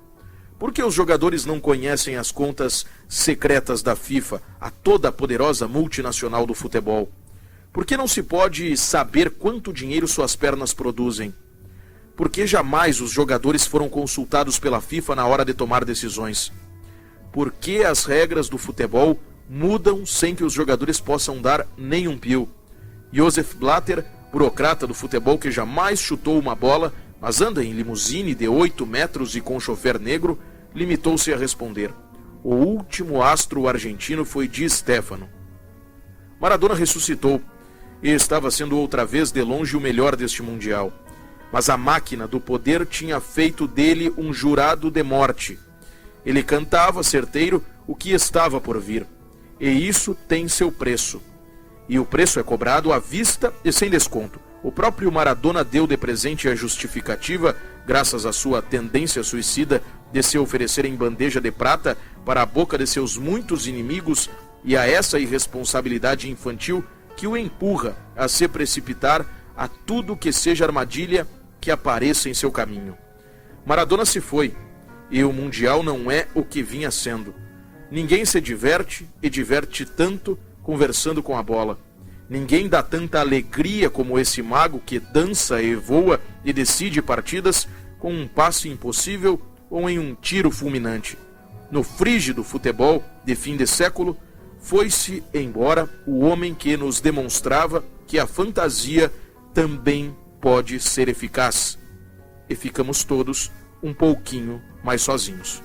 Por que os jogadores não conhecem as contas secretas da FIFA, a toda poderosa multinacional do futebol? Por que não se pode saber quanto dinheiro suas pernas produzem? Por que jamais os jogadores foram consultados pela FIFA na hora de tomar decisões? Por que as regras do futebol mudam sem que os jogadores possam dar nenhum pio? Josef Blatter, burocrata do futebol que jamais chutou uma bola, mas anda em limusine de 8 metros e com chofer negro, limitou-se a responder: o último astro argentino foi Di Stéfano. Maradona ressuscitou e estava sendo outra vez de longe o melhor deste mundial. Mas a máquina do poder tinha feito dele um jurado de morte. Ele cantava, certeiro, o que estava por vir. E isso tem seu preço. E o preço é cobrado à vista e sem desconto. O próprio Maradona deu de presente a justificativa, graças à sua tendência suicida de se oferecer em bandeja de prata para a boca de seus muitos inimigos, e a essa irresponsabilidade infantil que o empurra a se precipitar a tudo que seja armadilha que apareça em seu caminho. Maradona se foi, e o Mundial não é o que vinha sendo. Ninguém se diverte e diverte tanto conversando com a bola. Ninguém dá tanta alegria como esse mago que dança e voa e decide partidas com um passe impossível ou em um tiro fulminante. No frígido futebol de fim de século, foi-se embora o homem que nos demonstrava que a fantasia também pode ser eficaz. E ficamos todos um pouquinho mais sozinhos.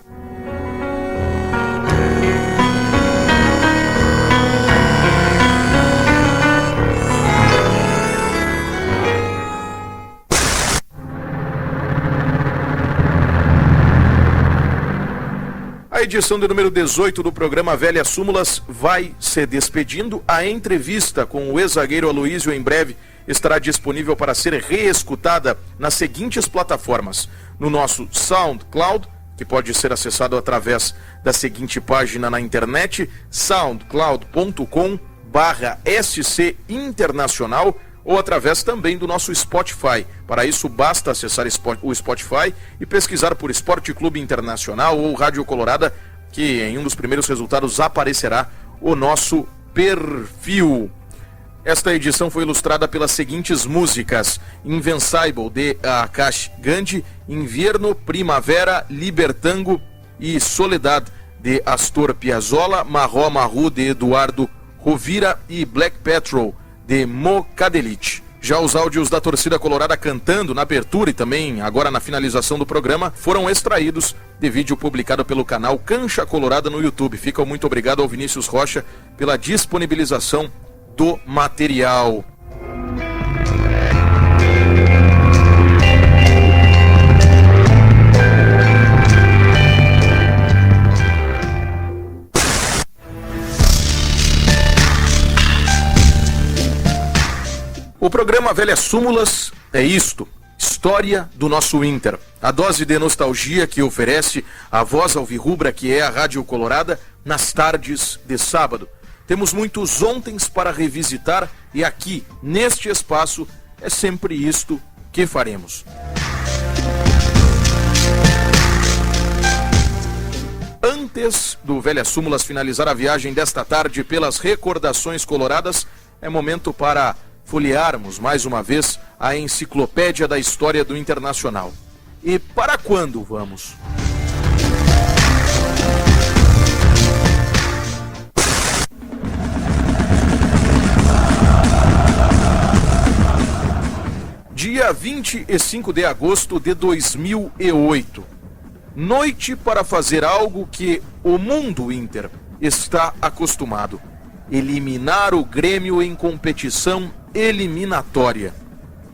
A edição de número 18 do programa Velhas Súmulas vai se despedindo. A entrevista com o ex-zagueiro Aloísio em breve estará disponível para ser reescutada nas seguintes plataformas. No nosso SoundCloud, que pode ser acessado através da seguinte página na internet, soundcloud.com/SC Internacional, ou através também do nosso Spotify. Para isso, basta acessar o Spotify e pesquisar por Esporte Clube Internacional ou Rádio Colorada, que em um dos primeiros resultados aparecerá o nosso perfil. Esta edição foi ilustrada pelas seguintes músicas: Invencible, de Akash Gandhi, Inverno, Primavera, Libertango e Soledad, de Astor Piazzolla, Marró Marru, de Eduardo Rovira e Black Petrol, de Mo Kadelic. Já os áudios da torcida colorada cantando na abertura e também agora na finalização do programa foram extraídos de vídeo publicado pelo canal Cancha Colorada no YouTube. Fica muito obrigado ao Vinícius Rocha pela disponibilização do material. O programa Velhas Súmulas é isto: história do nosso Inter. A dose de nostalgia que oferece a voz alvirrubra, que é a Rádio Colorada, nas tardes de sábado. Temos muitos ontens para revisitar e aqui, neste espaço, é sempre isto que faremos. Antes do Velhas Súmulas finalizar a viagem desta tarde pelas recordações coloradas, é momento para folhearmos mais uma vez a enciclopédia da história do Internacional. E para quando vamos? Dia 25 de agosto de 2008. Noite para fazer algo que o mundo Inter está acostumado: eliminar o Grêmio em competição eliminatória.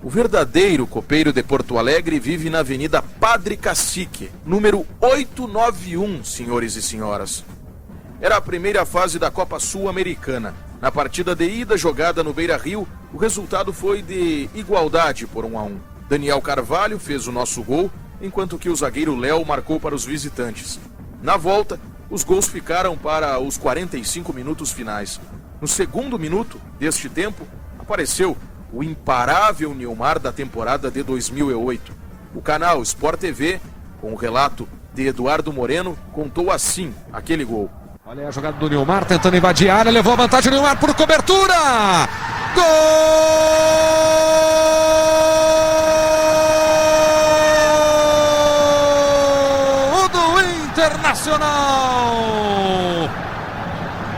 O verdadeiro copeiro de Porto Alegre vive na Avenida Padre Cacique, número 891, senhores e senhoras. Era a primeira fase da Copa Sul-Americana. Na partida de ida jogada no Beira-Rio, o resultado foi de igualdade por 1-1. Daniel Carvalho fez o nosso gol, enquanto que o zagueiro Léo marcou para os visitantes. Na volta, os gols ficaram para os 45 minutos finais. No segundo minuto deste tempo, apareceu o imparável Nilmar da temporada de 2008. O canal Sport TV, com o relato de Eduardo Moreno, contou assim aquele gol. Olha a jogada do Nilmar, tentando invadir a área, levou a vantagem do Nilmar por cobertura! Gol do Internacional!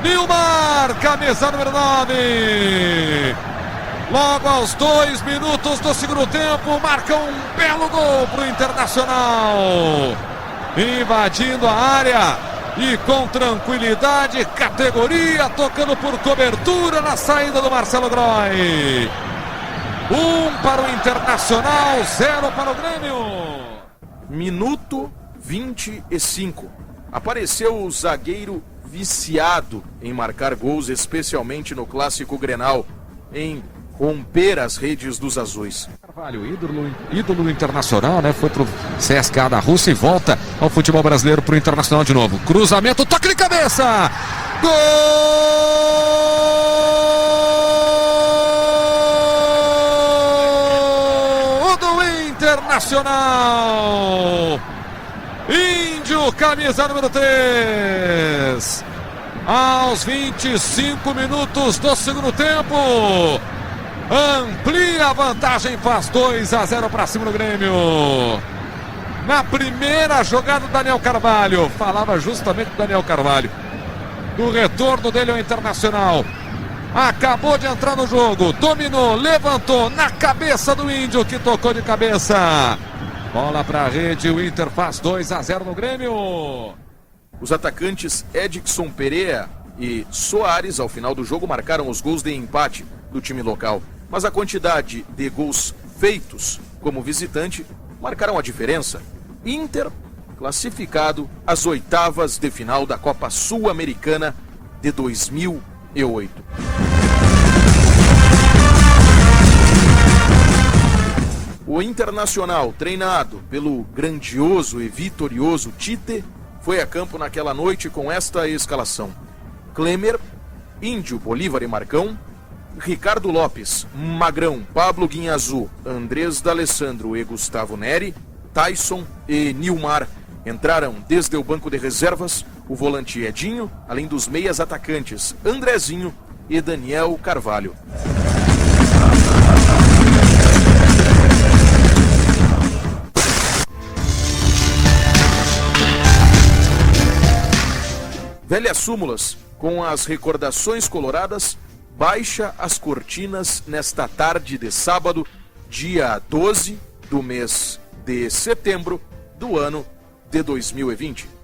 Nilmar, camisa número 9. Logo aos 2 minutos do segundo tempo, marca um belo gol para o Internacional. Invadindo a área e com tranquilidade, categoria, tocando por cobertura na saída do Marcelo Groy. 1 para o Internacional, 0 para o Grêmio. Minuto 25. Apareceu o zagueiro viciado em marcar gols, especialmente no clássico Grenal, em romper as redes dos azuis. Carvalho, ídolo internacional, né? Foi pro CSKA da Rússia e volta ao futebol brasileiro, pro Internacional de novo. Cruzamento, toque de cabeça! Gol do Internacional! Índio, camisa número 3. Aos 25 minutos do segundo tempo, amplia a vantagem, faz 2-0 para cima do Grêmio. Na primeira jogada do Daniel Carvalho, falava justamente do Daniel Carvalho, do retorno dele ao Internacional. Acabou de entrar no jogo, dominou, levantou na cabeça do Índio, que tocou de cabeça. Bola para a rede, o Inter faz 2-0 no Grêmio. Os atacantes Edson Pereira e Soares, ao final do jogo, marcaram os gols de empate do time local. Mas a quantidade de gols feitos como visitante marcaram a diferença. Inter classificado às oitavas de final da Copa Sul-Americana de 2008. O Internacional, treinado pelo grandioso e vitorioso Tite, foi a campo naquela noite com esta escalação: Klemer, Índio, Bolívar e Marcão, Ricardo Lopes, Magrão, Pablo Guinhazu, Andrés D'Alessandro e Gustavo Neri, Tyson e Nilmar. Entraram desde o banco de reservas o volante Edinho, além dos meias atacantes Andrezinho e Daniel Carvalho. Velhas Súmulas, com as recordações coloradas, baixa as cortinas nesta tarde de sábado, dia 12 do mês de setembro do ano de 2020.